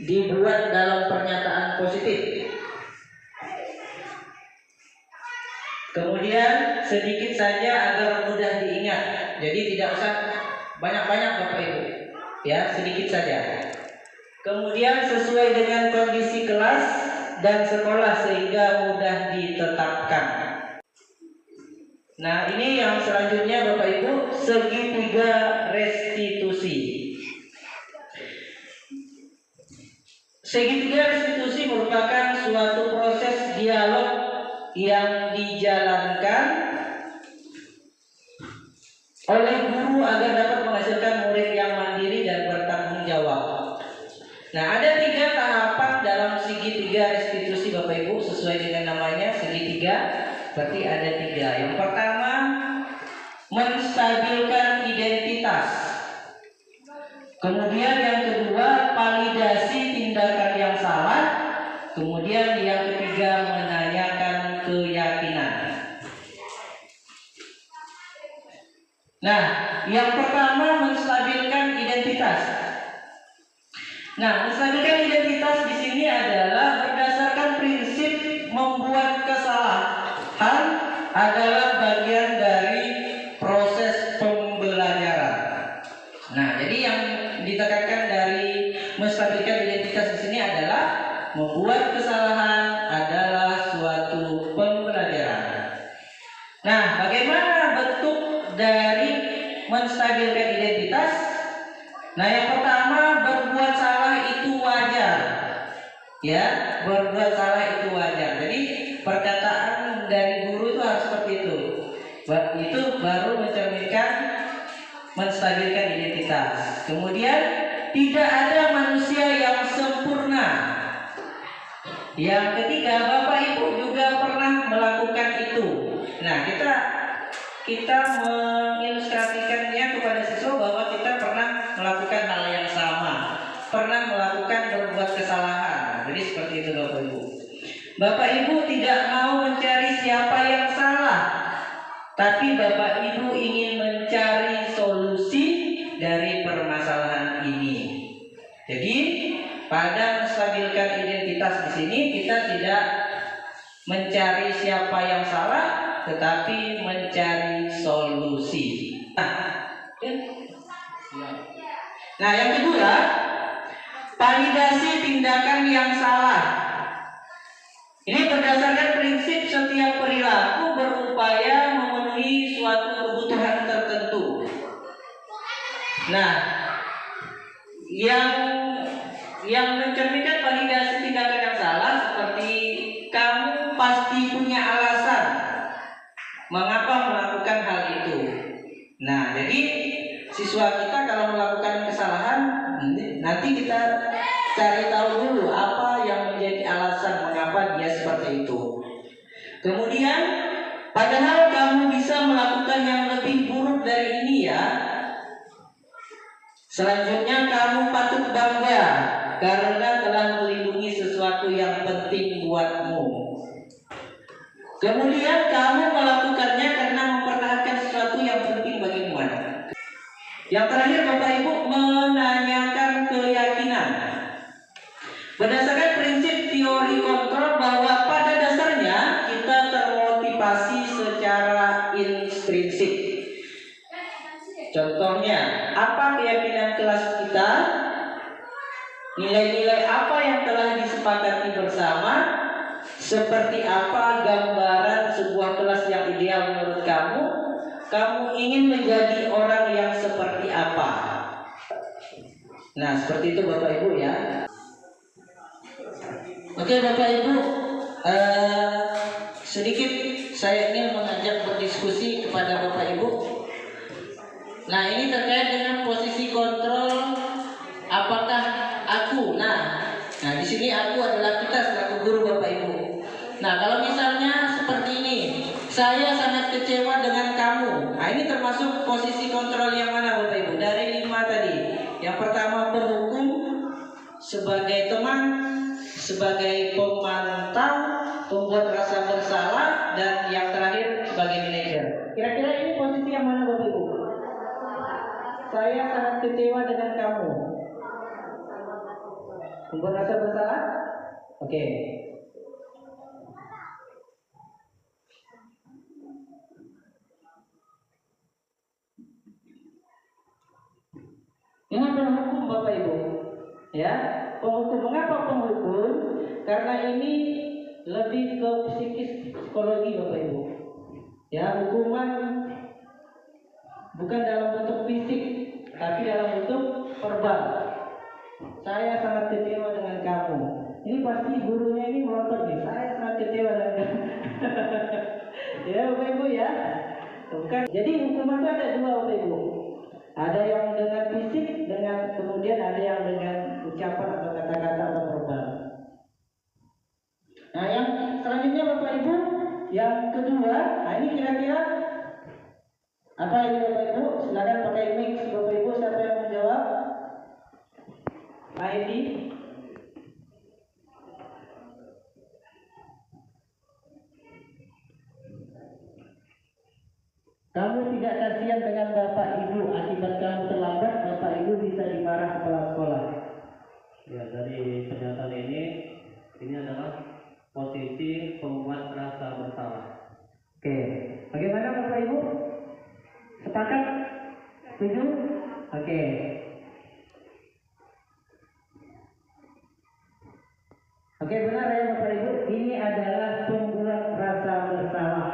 dibuat dalam pernyataan positif. Kemudian sedikit saja agar mudah diingat. Jadi tidak usah banyak-banyak Bapak Ibu. Ya, sedikit saja. Kemudian sesuai dengan kondisi kelas dan sekolah sehingga mudah ditetapkan. Nah, ini yang selanjutnya Bapak Ibu, segitiga restitusi. Segitiga restitusi merupakan suatu proses dialog yang dijalankan oleh guru agar dapat menghasilkan murid yang mandiri dan bertanggung jawab. Nah, ada 3 tahapan dalam segitiga restitusi Bapak Ibu, sesuai dengan namanya segitiga, berarti ada 3. Yang pertama, menstabilkan identitas. Kemudian yang kedua, validasi tindakan yang salah. Kemudian yang ketiga, menanyakan keyakinan. Nah, yang pertama, menstabilkan identitas. Nah, menstabilkan identitas di sini adalah berdasarkan prinsip membuat kesalahan adalah bagian dari proses pembelajaran. Nah, jadi yang ditekankan menstabilkan identitas di sini adalah membuat kesalahan adalah suatu pembelajaran. Nah, bagaimana bentuk dari menstabilkan identitas? Nah, yang pertama, berbuat salah itu wajar. Ya, berbuat salah itu wajar. Jadi perkataan dari guru itu harus seperti itu. Itu baru mencerminkan menstabilkan identitas. Kemudian, tidak ada manusia yang sempurna. Yang ketiga, Bapak Ibu juga pernah melakukan itu. Nah, kita mengilustrasikannya kepada siswa bahwa kita pernah melakukan hal yang sama, pernah melakukan berbuat kesalahan. Jadi seperti itu Bapak Ibu. Bapak Ibu tidak mau mencari siapa yang salah, tapi Bapak Ibu ingin mencari solusi dari permasalahan ini. Jadi pada menstabilkan identitas di sini kita tidak mencari siapa yang salah, tetapi mencari solusi. Nah, yang kedua, validasi tindakan yang salah. Ini berdasarkan prinsip setiap perilaku berupaya memenuhi suatu kebutuhan tertentu. Nah, yang mencerminkan validasi tindakan yang salah seperti kamu pasti punya alasan mengapa melakukan hal itu. Nah, jadi siswa kita kalau melakukan kesalahan, nanti kita cari tahu dulu apa yang menjadi alasan mengapa dia seperti itu. Kemudian, padahal kamu bisa melakukan yang lebih buruk dari ini ya. Selanjutnya kamu patut bangga karena telah melindungi sesuatu yang penting buatmu. Kemudian kamu melakukannya karena mempertahankan sesuatu yang penting bagimu. Yang terakhir Bapak Ibu, menanyakan keyakinan. Berdasarkan prinsip teori kontrol bahwa pada dasarnya kita termotivasi secara intrinsik. Contohnya, apa keyakinan kelas kita? Nilai-nilai apa yang telah disepakati bersama? Seperti apa gambaran sebuah kelas yang ideal menurut kamu? Kamu ingin menjadi orang yang seperti apa? Nah, seperti itu Bapak Ibu ya. Oke Bapak Ibu, sedikit saya ingin mengajak berdiskusi kepada Bapak Ibu. Nah, ini terkait dengan posisi kontrol. Apakah aku? Nah di sini aku adalah kita selaku guru Bapak Ibu. Nah, kalau misalnya seperti ini, saya sangat kecewa dengan kamu. Nah, ini termasuk posisi kontrol yang mana Bapak Ibu? Dari 5 tadi. Yang pertama penghukum, sebagai teman, sebagai pemantau, pembuat rasa bersalah, dan yang terakhir sebagai manajer. Kira-kira ini posisi yang mana Bapak Ibu? Saya sangat kecewa dengan kamu. Membuat rasa bersalah? Oke. Ini penghukum Bapak Ibu. Ya, penghukum. Mengapa penghukum? Karena ini lebih ke psikologi Bapak Ibu. Ya, hukuman bukan dalam bentuk fisik, tapi dalam bentuk verbal. Saya sangat kecewa dengan kamu. Ini pasti gurunya ini melotot nih. Saya sangat kecewa dengan kamu. Ya Bapak Ibu ya. Bukan. Jadi hukuman itu ada 2 Bapak Ibu. Ada yang dengan fisik, kemudian ada yang dengan ucapan atau kata-kata atau verbal. Nah, yang selanjutnya Bapak Ibu, yang kedua, nah ini kira-kira apa ini Bapak Ibu? Silakan pakai mic Bapak Ibu, siapa yang menjawab? ID. Kamu tidak kasihan dengan Bapak Ibu akibat kamu terlambat, Bapak Ibu bisa dimarah kepala sekolah. Ya, dari pernyataan ini adalah posisi pembuat rasa bersalah. Oke, bagaimana Bapak Ibu? Sepakat? Setuju? Oke. Oke, benar ya Bapak Ibu, ini adalah pembuat rasa bersalah.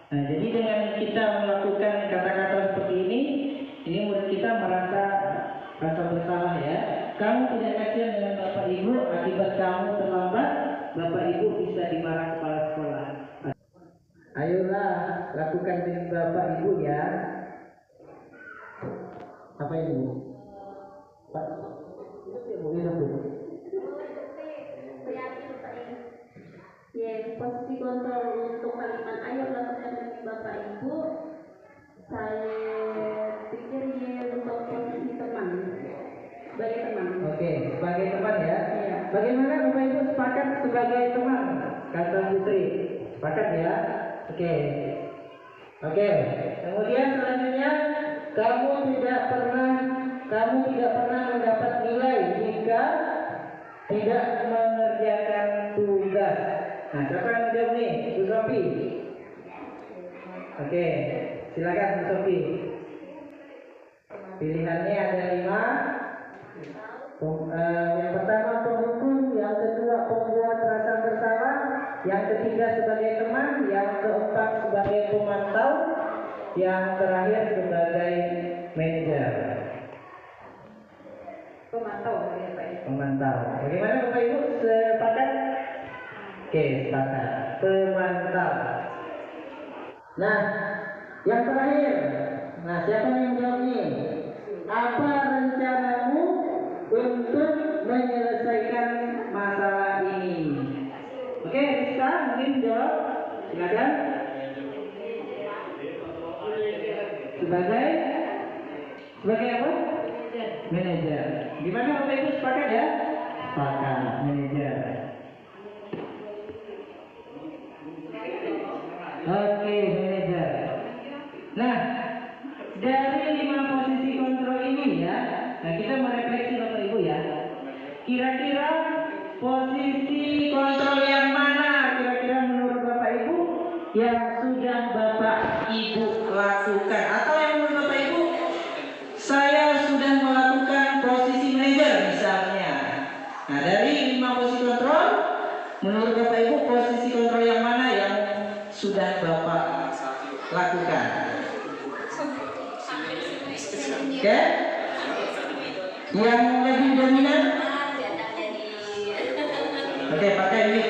Nah, jadi dengan kita melakukan kata-kata seperti ini murid kita merasa rasa bersalah ya. Kamu tidak kasihan dengan Bapak Ibu, akibat kamu terlambat, Bapak Ibu bisa dimarah kepala sekolah. Ayolah, lakukan dengan Bapak Ibu ya. Apa Ibu? Pak, Ya, posisi kontrol untuk kalimat ayo lakukan dengan Bapak Ibu, saya pikir ya untuk posisi teman, sebagai teman. Oke, sebagai teman ya. Iya. Bagaimana Bapak Ibu sepakat sebagai teman? Kata Putri, sepakat ya. Oke. Kemudian selanjutnya, kamu tidak pernah mendapat nilai jika tidak mengerjakan tugas. Nah, siapa yang jawab nih? Bu Sofi. Oke, silakan Bu Sofi. Pilihannya ada 5. Yang pertama penghukum, yang kedua pembuat rasa bersalah, yang ketiga sebagai teman, yang keempat sebagai pemantau, yang terakhir sebagai manajer. Pemantau ya Pak. Pemantau. Bagaimana Bapak Ibu, sepakat? Oke, sepakat. Pemantau. Nah, yang terakhir. Nah, siapa yang menjawab ini? Apa rencanamu untuk menyelesaikan masalah ini? Oke, Rizka mungkin jawab. Silakan. Sebagai apa? Manajer. Gimana Bapak Ibu, sepakat ya? Sepakat, manajer. Oke, manajer. Nah, dari 5 posisi kontrol ini ya, nah kita merefleksi Bapak Ibu ya. Kira-kira posisi kontrol yang mana kira-kira menurut Bapak Ibu yang sudah Bapak Ibu lakukan, atau yang menurut Bapak Ibu saya sudah melakukan posisi manajer misalnya. Nah, dari 5 posisi kontrol, menurut Bapak Ibu posisi kontrol yang mana yang sudah Bapak lakukan? Oke? Yang lebih dominan? Oke, pakai ini.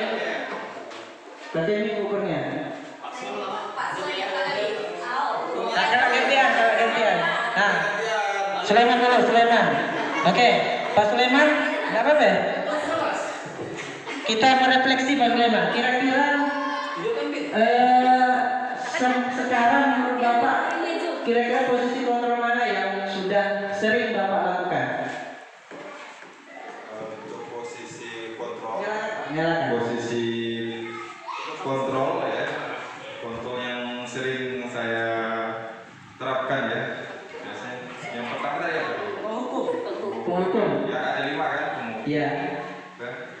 Pakai ini ukurnya. Gantian. Nah, Sulaiman dulu, Sulaiman. Oke, Pak Sulaiman, nggak apa-apa ya? Kita merefleksi Pak Sulaiman. Kira-kira sekarang menurut Bapak, kira-kira posisi kontrol mana yang sudah sering Bapak lakukan? Untuk posisi kontrol, Nyalakan. posisi kontrol ya, kontrol yang sering saya terapkan ya. Biasanya yang pertama tadi apa? Penghukum. Ya ada 5 kan? Iya.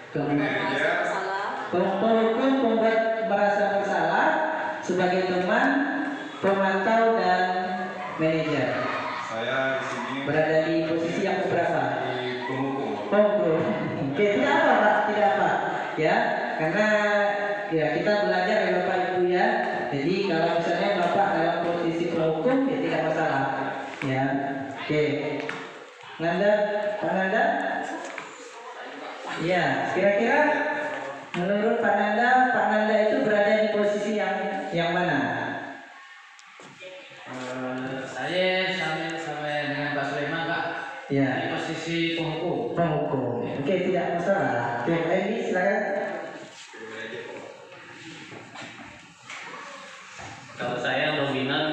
Manajer, Penghukum, pembuat merasa bersalah, sebagai teman, pemantau dan manajer. saya di sini Berada di posisi yang berapa? di penghukum. Penghukum. Oke, tidak apa Pak, tidak apa. Ya, karena ya kita belajar ya Bapak Ibu ya. Jadi kalau misalnya Bapak dalam posisi penghukum ya tidak masalah. Ya, oke. Nanda, Pak Nanda? Ya, kira-kira menurut Pak Nanda itu berada di posisi yang mana? Saya sama dengan Pak Sulaiman Pak, Ya, di posisi penghukum. penghukum. Oke, tidak masalah. Oke, Pak Edi, silakan. Kalau saya dominan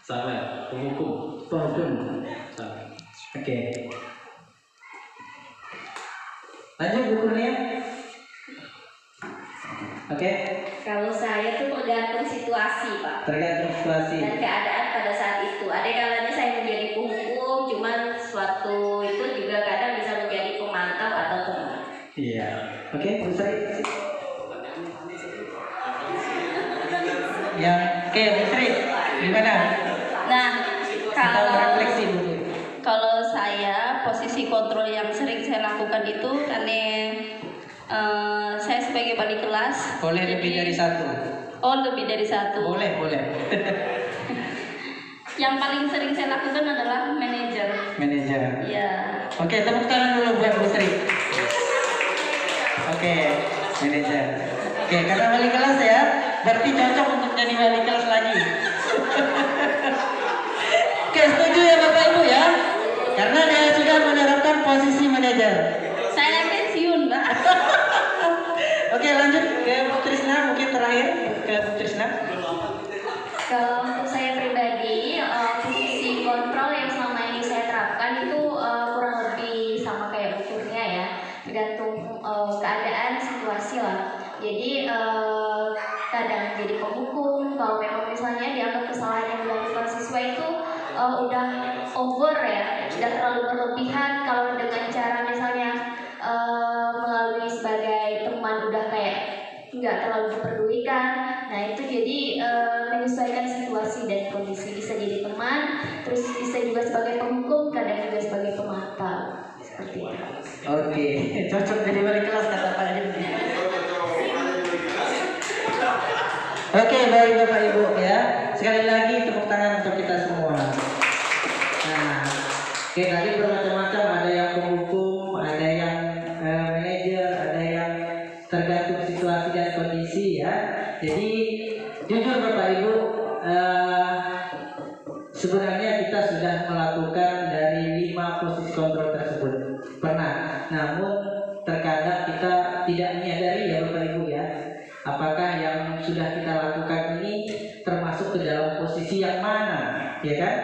sama ya, penghukum. Penghukum. Sama. Oke. Lanjut bukunya. Oke. Kalau saya tuh tergantung situasi Pak Tergantung situasi. dan keadaan pada saat itu. Ada kalanya saya menjadi penghukum, cuman suatu itu juga kadang bisa menjadi pemantau atau teman. Iya. Oke, selesai. Yang oke, Bu Sri, gimana? Nah, Kita refleksi dulu. kalau saya posisi kontrol yang sering saya lakukan itu karena Saya sebagai wali kelas. Boleh lebih dari satu. Oh, lebih dari satu. Boleh. Yang paling sering saya lakukan adalah manajer. Manajer. Iya. Oke, tepuk tangan dulu buat Bu Sri. Oke, manajer. Oke, kata wali kelas ya, berarti cocok untuk jadi wali kelas lagi. Oke, setuju ya Bapak Ibu ya? Karena dia sudah menerapkan posisi manajer. Saya pensiun, Mbak. Oke, lanjut ke Bu Trisna, mungkin terakhir ke Bu Trisna. Kalau untuk saya pribadi, posisi kontrol yang selama ini saya terapkan itu kurang lebih sama kayak Bu Kurnia ya, tergantung keadaan situasi lah. Jadi kadang jadi penghukum, kalau memang misalnya dianggap kesalahan yang dilakukan siswa itu udah over ya, udah terlalu berlebihan. Kalau dengan cara misalnya melalui sebagai teman udah kayak nggak terlalu diperdulikan, nah itu jadi menyesuaikan situasi dan kondisi. Bisa jadi teman, terus bisa juga sebagai penghukum, kadang juga sebagai pemata, seperti itu. Oke, cocok jadi wali kelas kata Pak Hedi. Oke, baik Bapak Ibu ya. Sekali lagi tepuk tangan untuk kita semua. Nah, oke, tadi bermacam-macam, ada yang penghukum, ada yang manajer, ada yang tergantung situasi dan kondisi ya. Jadi jujur Bapak Ibu, sebenarnya kita sudah melakukan dari 5 posisi kontrol tersebut. Pernah, namun terkadang kita tidak menyadari ya Bapak Ibu ya, apakah yang sudah kita lakukan ini termasuk ke dalam posisi yang mana, ya kan?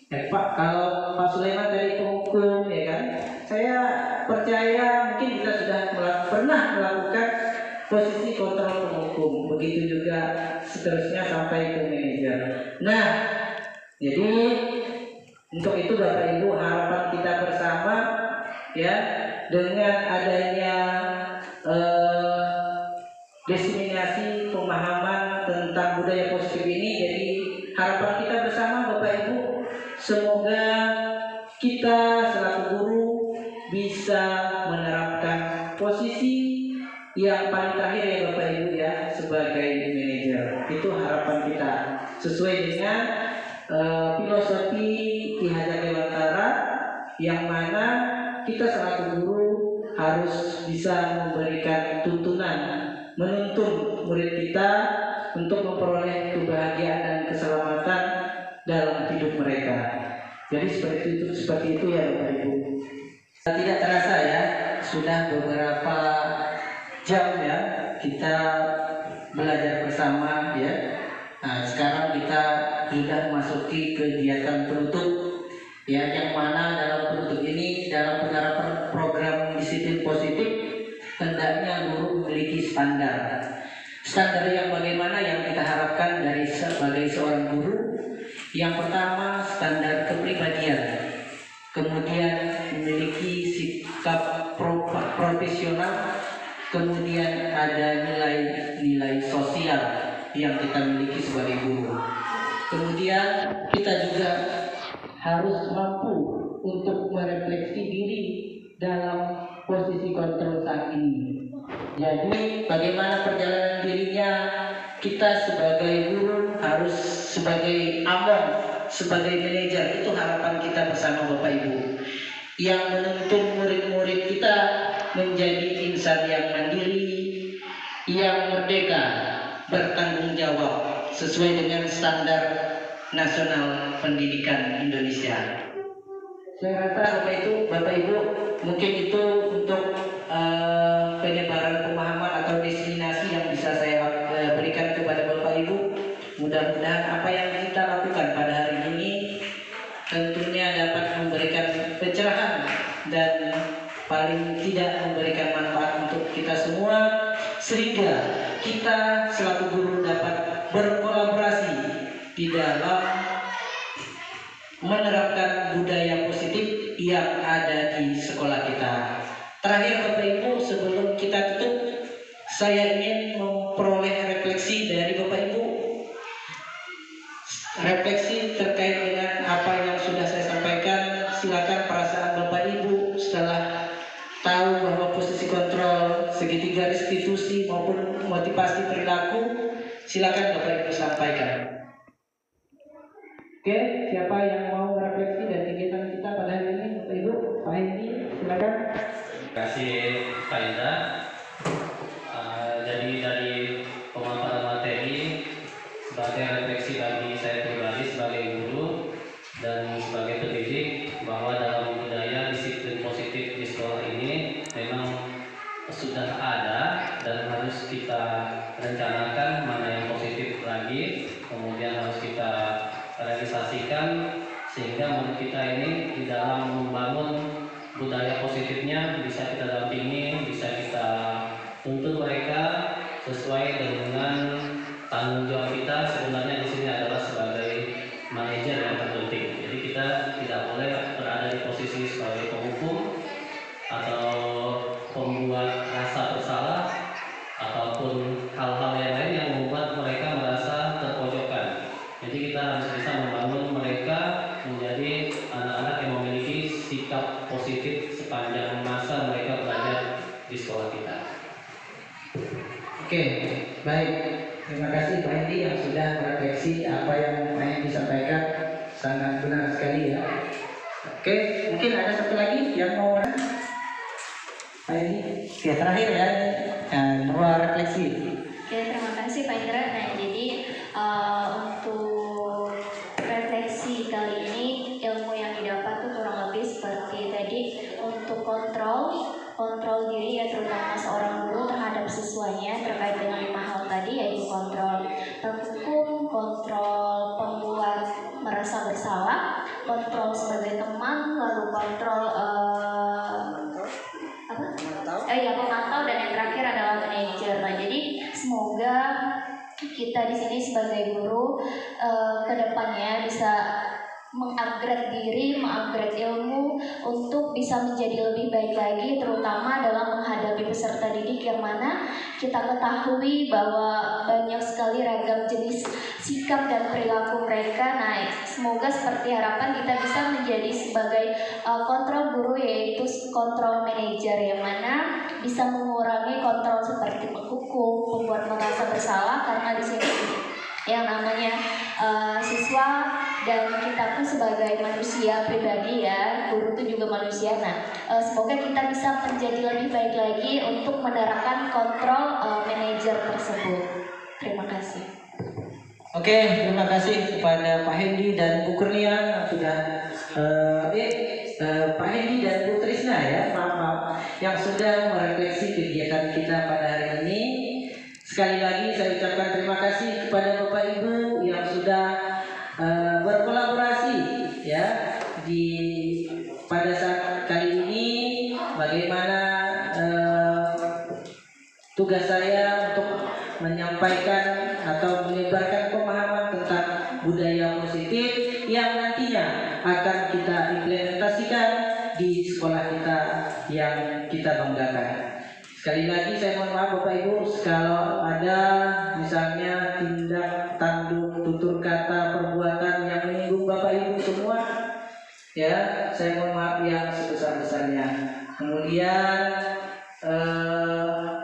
Pak, kalau Pak Sulaiman dari penghukum, ya kan? Saya percaya mungkin kita sudah pernah melakukan posisi kontrol penghukum, begitu juga seterusnya sampai ke manajer. Nah, jadi untuk itu Bapak Ibu, harapan kita bersama ya, dengan adanya diseminasi pemahaman tentang budaya positif ini, jadi harapan kita bersama Bapak Ibu, semoga kita selaku guru bisa menerapkan posisi yang paling terakhir ya Bapak Ibu ya, sebagai manajer. Itu harapan kita sesuai dengan filosofi Ki Hajar Dewantara, yang mana kita selaku guru harus bisa memberikan tuntunan, menuntun murid kita untuk memperoleh kebahagiaan dan keselamatan dalam hidup mereka. Jadi seperti itu ya Bapak Ibu. Tidak terasa ya, sudah beberapa jam ya kita belajar bersama ya. Nah, sekarang kita sudah memasuki kegiatan penutup ya, yang mana dalam penutup ini, dalam penerapan program disiplin positif, hendaknya guru memiliki standar yang bagaimana yang kita harapkan dari sebagai seorang guru. Yang pertama, standar kepribadian, kemudian memiliki sikap profesional, kemudian ada nilai-nilai sosial yang kita miliki sebagai guru. Kemudian kita juga harus mampu untuk merefleksi diri dalam posisi kontrol saat ini. Jadi bagaimana perjalanan dirinya, kita sebagai guru harus sebagai among, sebagai manajer. Itu harapan kita bersama Bapak Ibu, yang menuntun murid-murid kita menjadi insan yang mandiri, yang merdeka, bertanggung jawab sesuai dengan standar nasional pendidikan Indonesia. Saya rasa Bapak Ibu mungkin itu untuk penyebaran pemahaman atau diseminasi yang bisa saya berikan kepada Bapak Ibu. Mudah-mudahan apa yang kita lakukan pada hari ini tentunya dapat memberikan pencerahan dan paling tidak memberikan manfaat untuk kita semua, sehingga kita selaku guru dapat berkolaborasi di dalam menerapkan budaya positif yang ada di sekolah kita. Terakhir Bapak Ibu, sebelum kita tutup, saya ingin memperoleh refleksi dari Bapak Ibu. Refleksi terkait dengan apa yang sudah saya sampaikan. Silakan perasaan Bapak Ibu setelah tahu bahwa posisi kontrol segitiga restitusi maupun motivasi perilaku, silakan Bapak Ibu sampaikan. Oke, siapa yang mau merefleksi dari kegiatan kita pada hari ini, Bapak Ibu? Pak Hendi, silakan. Terima kasih Pak Indra. Jadi dari pemaparan materi sebagai refleksi bagi saya pribadi sebagai guru dan sebagai pendidik, bahwa dalam budaya disiplin positif di sekolah ini memang sudah ada dan harus kita rencanakan mana yang positif lagi, kemudian harus kita realisasikan sehingga menurut kita ini di dalam membangun budaya positifnya bisa kita dampingi, bisa kita tuntun mereka sesuai dengan tanggung jawab kita. Sebenarnya di sini adalah sebagai manajer yang terpenting. Jadi kita tidak boleh berada di posisi sebagai penghukum atau pembuat rasa bersalah ataupun hal-hal yang lain yang membuat mereka merasa terpojokkan. Jadi kita harus bisa membangun mereka menjadi anak-anak yang memiliki sikap positif sepanjang masa mereka belajar di sekolah kita. Oke, baik. Terima kasih Pak Hendi yang sudah merefleksi apa yang Pak Hendi sampaikan, sangat benar sekali ya. Oke, mungkin ada satu lagi yang mau Pak Hendi, ya terakhir ya, dua refleksi. Oke, terima kasih Pak Indra. Nah, jadi untuk refleksi kali ini ilmu yang didapat tuh kurang lebih seperti tadi untuk kontrol diri ya, terutama seorang guru terhadap siswanya terkait dengan 5 hal tadi, yaitu kontrol penghukum, kontrol pembuat merasa bersalah, kontrol sebagai teman, lalu kontrol pemantau, dan yang terakhir adalah manajer. Nah, jadi semoga kita di sini sebagai guru kedepannya bisa mengupgrade diri, mengupgrade ilmu untuk bisa menjadi lebih baik lagi, terutama dalam menghadapi peserta didik yang mana kita ketahui bahwa banyak sekali ragam jenis sikap dan perilaku mereka. Nah, semoga seperti harapan kita bisa menjadi sebagai kontrol guru, yaitu kontrol manajer yang mana bisa mengurangi kontrol seperti penghukum, membuat merasa bersalah, karena di sini yang namanya siswa dan kita pun sebagai manusia pribadi ya, guru itu juga manusia. Nah, semoga kita bisa menjadi lebih baik lagi untuk menerapkan kontrol manajer tersebut. Terima kasih. Oke, terima kasih kepada Pak Hendi dan Bu Kurnia yang sudah Pak Hendi dan Bu Trisna ya, maaf, yang sudah merefleksi kegiatan kita pada hari ini. Sekali lagi saya ucapkan terima kasih kepada Bapak Ibu yang sudah berkolaborasi ya pada saat kali ini. Bagaimana tugas saya untuk menyampaikan atau menyebarkan pemahaman tentang budaya positif yang nantinya akan kita implementasikan di sekolah kita yang kita banggakan. Sekali lagi saya mohon maaf Bapak Ibu kalau ada misalnya tindak tanduk, tutur kata, perbuatan yang menyinggung Bapak Ibu semua, ya saya mohon maaf yang sebesar-besarnya. Kemudian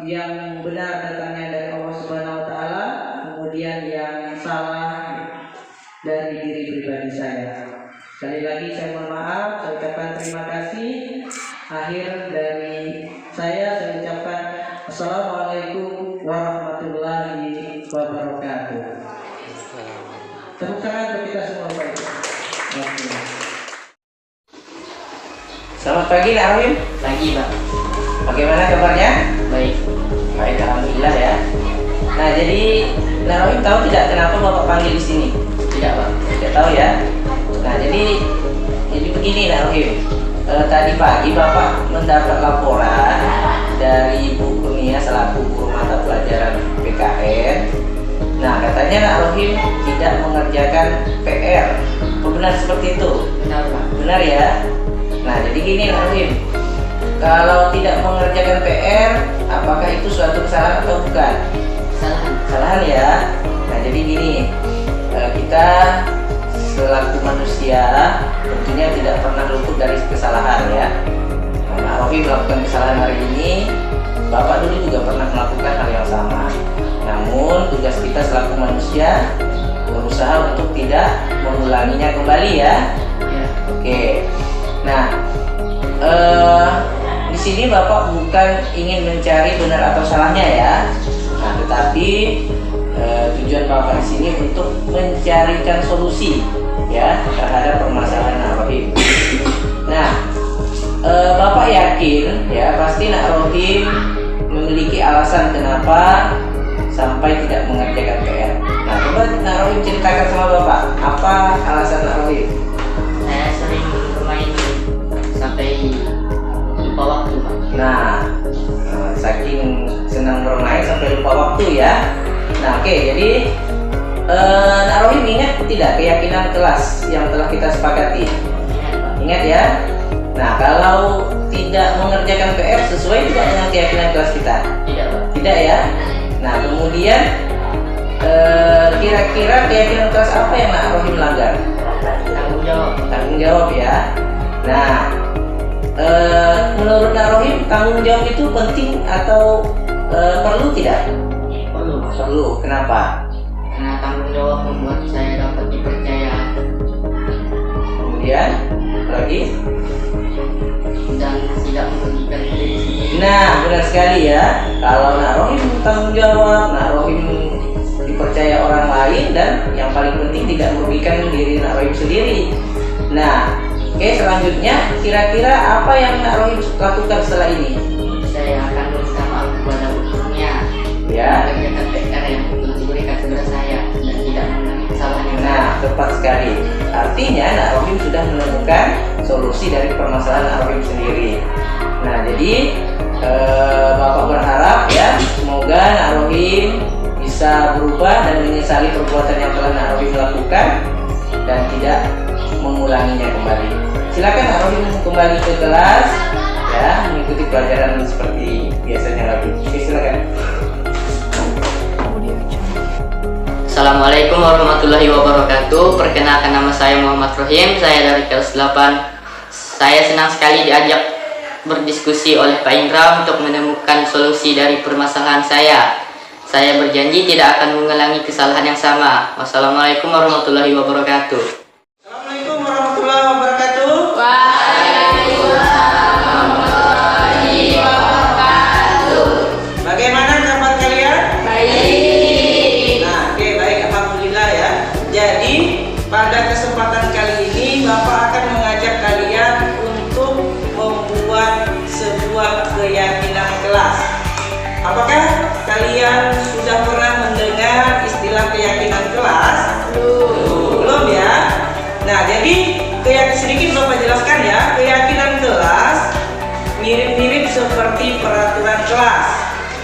yang benar datangnya dari Allah Subhanahu Wa Taala, kemudian yang salah dari diri pribadi saya. Sekali lagi saya mohon maaf, saya ucapkan terima kasih. Akhir dari saya ucapkan Assalamualaikum warahmatullahi wabarakatuh. Tepuk tangan untuk kita semua Pak. Selamat pagi Nak Arwin. Pagi Pak. Bagaimana kabarnya? Baik. Baik, alhamdulillah ya. Nah, jadi Nak Arwin tahu tidak kenapa Bapak panggil di sini? Tidak Pak. Tidak tahu ya. Nah, jadi begini Nak Arwin. Tadi pagi Bapak mendapat laporan dari Bu Kurnia selaku guru mata pelajaran PKN. Nah, katanya Nak Rohim tidak mengerjakan PR. Benar seperti itu? Benar Pak. Benar ya. Nah, jadi gini Nak Rohim, kalau tidak mengerjakan PR, apakah itu suatu kesalahan atau bukan? Kesalahan ya. Nah, jadi gini, kita selaku manusia tentunya tidak pernah luput dari kesalahan ya. Nah, Rofi melakukan kesalahan hari ini, Bapak dulu juga pernah melakukan hal yang sama. Namun tugas kita selaku manusia berusaha untuk tidak mengulanginya kembali ya. Oke. Nah, di sini Bapak bukan ingin mencari benar atau salahnya ya. Nah, tetapi tujuan Bapak di sini untuk mencarikan solusi ya terhadap permasalahan Nak Rohim. Nah, Bapak yakin ya pasti Nak Rohim memiliki alasan kenapa sampai tidak mengerjakan PR. Nah, coba Nak Rohim ceritakan sama Bapak, apa alasan Nak Rohim? Saya sering bermain sampai lupa waktu, Pak. Nah, saking senang bermain sampai lupa waktu ya. Nah, oke, jadi Nak Rohim ingat tidak keyakinan kelas yang telah kita sepakati? Ingat ya. Nah, kalau tidak mengerjakan PR sesuai tidak dengan keyakinan kelas kita? Tidak, Pak. Tidak ya. Nah, kemudian kira-kira keyakinan kelas apa yang Nak Rohim langgar? Tanggung jawab. Tanggung jawab ya. Nah, menurut Nak Rohim tanggung jawab itu penting atau perlu tidak? Perlu. Perlu. Kenapa? Karena tanggung jawab membuat saya dapat dipercaya Kemudian lagi? dan tidak merugikan diri sendiri. Nah, benar sekali ya. Kalau Nak Rohim tanggung jawab, Nak Rohim dipercaya orang lain, dan yang paling penting tidak merugikan diri Nak Rohim sendiri. Nah, oke, selanjutnya kira-kira apa yang Nak Rohim lakukan setelah ini? Saya akan meminta maaf kepada gurunya. Ya. Mengerjakan PR yang diberikan kepada saya dan tidak mengulangi kesalahan yang Nah, tepat sekali. Artinya Nak Rohim sudah menemukan solusi dari permasalahan Nak Rohim sendiri. Nah, jadi Bapak berharap ya semoga Nak Rohim bisa berubah dan menyesali perbuatan yang telah Nak Rohim lakukan dan tidak mengulanginya kembali. Silakan Nak Rohim kembali ke kelas ya, mengikuti pelajaran seperti biasanya lagi. Oke, silakan. Assalamualaikum warahmatullahi wabarakatuh. Perkenalkan, nama saya Muhammad Rohim. Saya dari kelas 8. Saya senang sekali diajak berdiskusi oleh Pak Indra untuk menemukan solusi dari permasalahan saya. Saya berjanji tidak akan mengulangi kesalahan yang sama. Wassalamualaikum warahmatullahi wabarakatuh. Assalamualaikum warahmatullahi wabarakatuh. Waalaikumsalam warahmatullahi wabarakatuh. Bagaimana kabar kalian? Baik. Nah, oke, baik, alhamdulillah ya. Jadi pada kesempatan kali ini Bapak akan mengajak kalian untuk membuat sebuah keyakinan kelas. Apakah kalian sudah pernah mendengar istilah keyakinan kelas? Belum ya? Nah, jadi sedikit Bapak jelaskan ya. Keyakinan kelas mirip-mirip seperti peraturan kelas.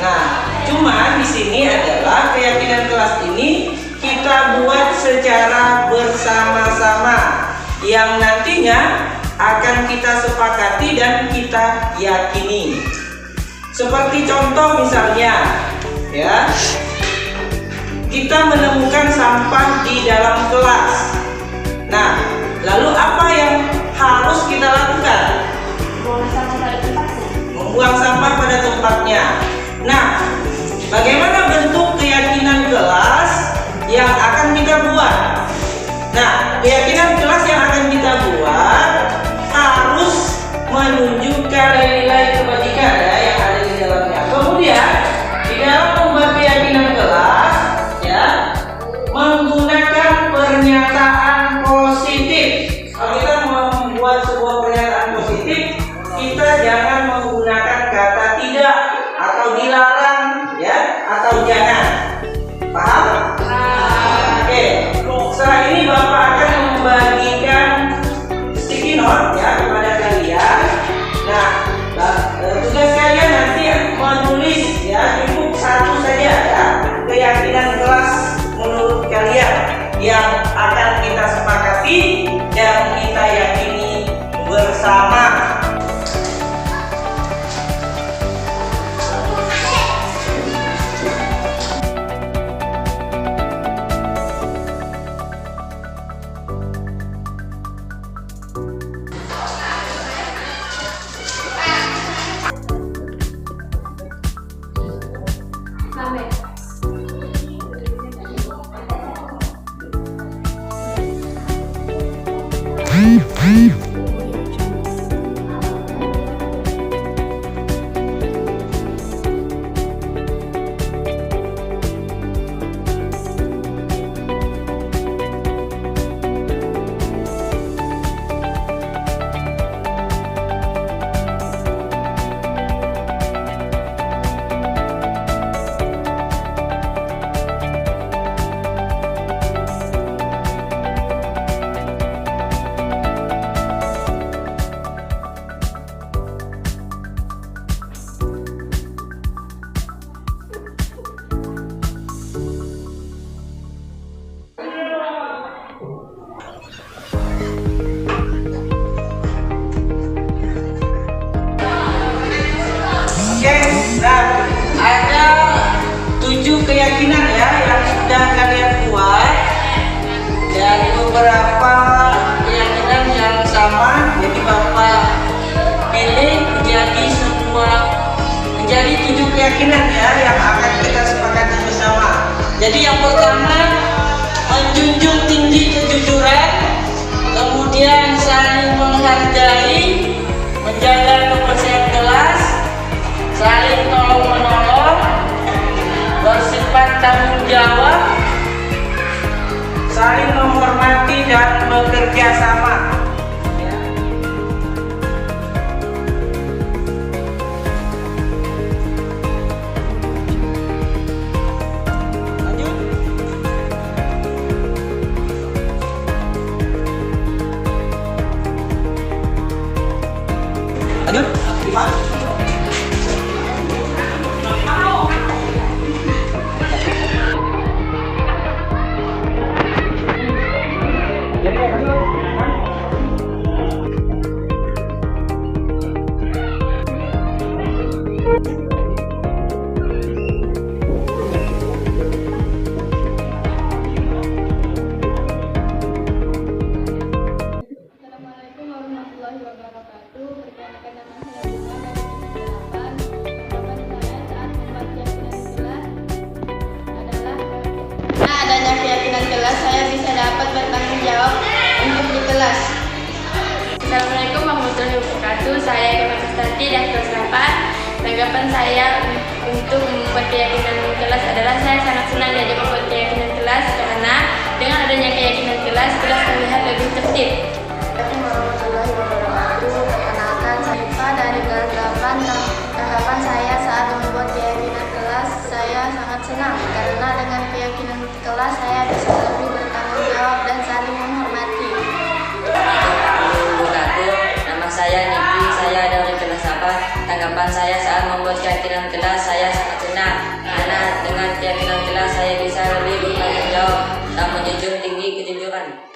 Nah, cuma di sini adalah keyakinan kelas ini kita buat secara bersama-sama yang nantinya akan kita sepakati dan kita yakini. Seperti contoh misalnya ya, kita menemukan sampah di dalam kelas. Nah, lalu apa yang harus kita lakukan? Membuang sampah pada tempatnya. Nah, bagaimana bentuk keyakinan kelas yang akan kita buat? Nah, keyakinan kelas yang akan kita buat harus menunjukkan nilai kebajikan ya yang ada di dalamnya. Kemudian di dalam membuat keyakinan kelas ya, menggunakan pernyataan positif. Kalau kita membuat sebuah pernyataan positif, kita jangan menggunakan kata tidak atau dilarang ya, atau jangan. Paham? Oke. Setelah ini Bapak akan membagikan sticky note ya kepada kalian. Nah, tugas kalian nanti menulis ya, cukup satu saja ya, keyakinan kelas menurut kalian yang akan kita sepakati dan kita yakini bersama. keyakinan ya yang akan kita sepakati bersama. Jadi yang pertama, menjunjung tinggi kejujuran, kemudian saling menghargai, menjaga kebersihan kelas, saling tolong menolong, bersifat tanggung jawab, saling menghormati dan bekerja sama. Lanjut. Assalamualaikum warahmatullahi wabarakatuh. Perkenalkan nama saya Bunga dari kelas 8. Harapan saya saat membuat keyakinan kelas adalah karena adanya keyakinan kelas saya bisa dapat bertanggung jawab untuk di kelas. Assalamualaikum warahmatullahi wabarakatuh. Saya Kemal Kastati dari kelas 8. Tanggapan saya untuk membuat keyakinan kelas adalah saya sangat senang diajak membuat keyakinan kelas karena dengan adanya keyakinan kelas terlihat lebih tertib. Assalamualaikum warahmatullahi wabarakatuh. Perkenalkan saya Ipa dari kelas 8. Tanggapan saya saat membuat keyakinan kelas saya sangat senang karena dengan keyakinan kelas saya bisa lebih bertanggung jawab dan saling menghormati. Nama saya Niki, saya dari kelas 8. Tanggapan saya saat membuat keyakinan kelas saya sangat senang karena dengan keyakinan kelas saya bisa lebih bertanggung jawab dan menjunjung tinggi kejujuran.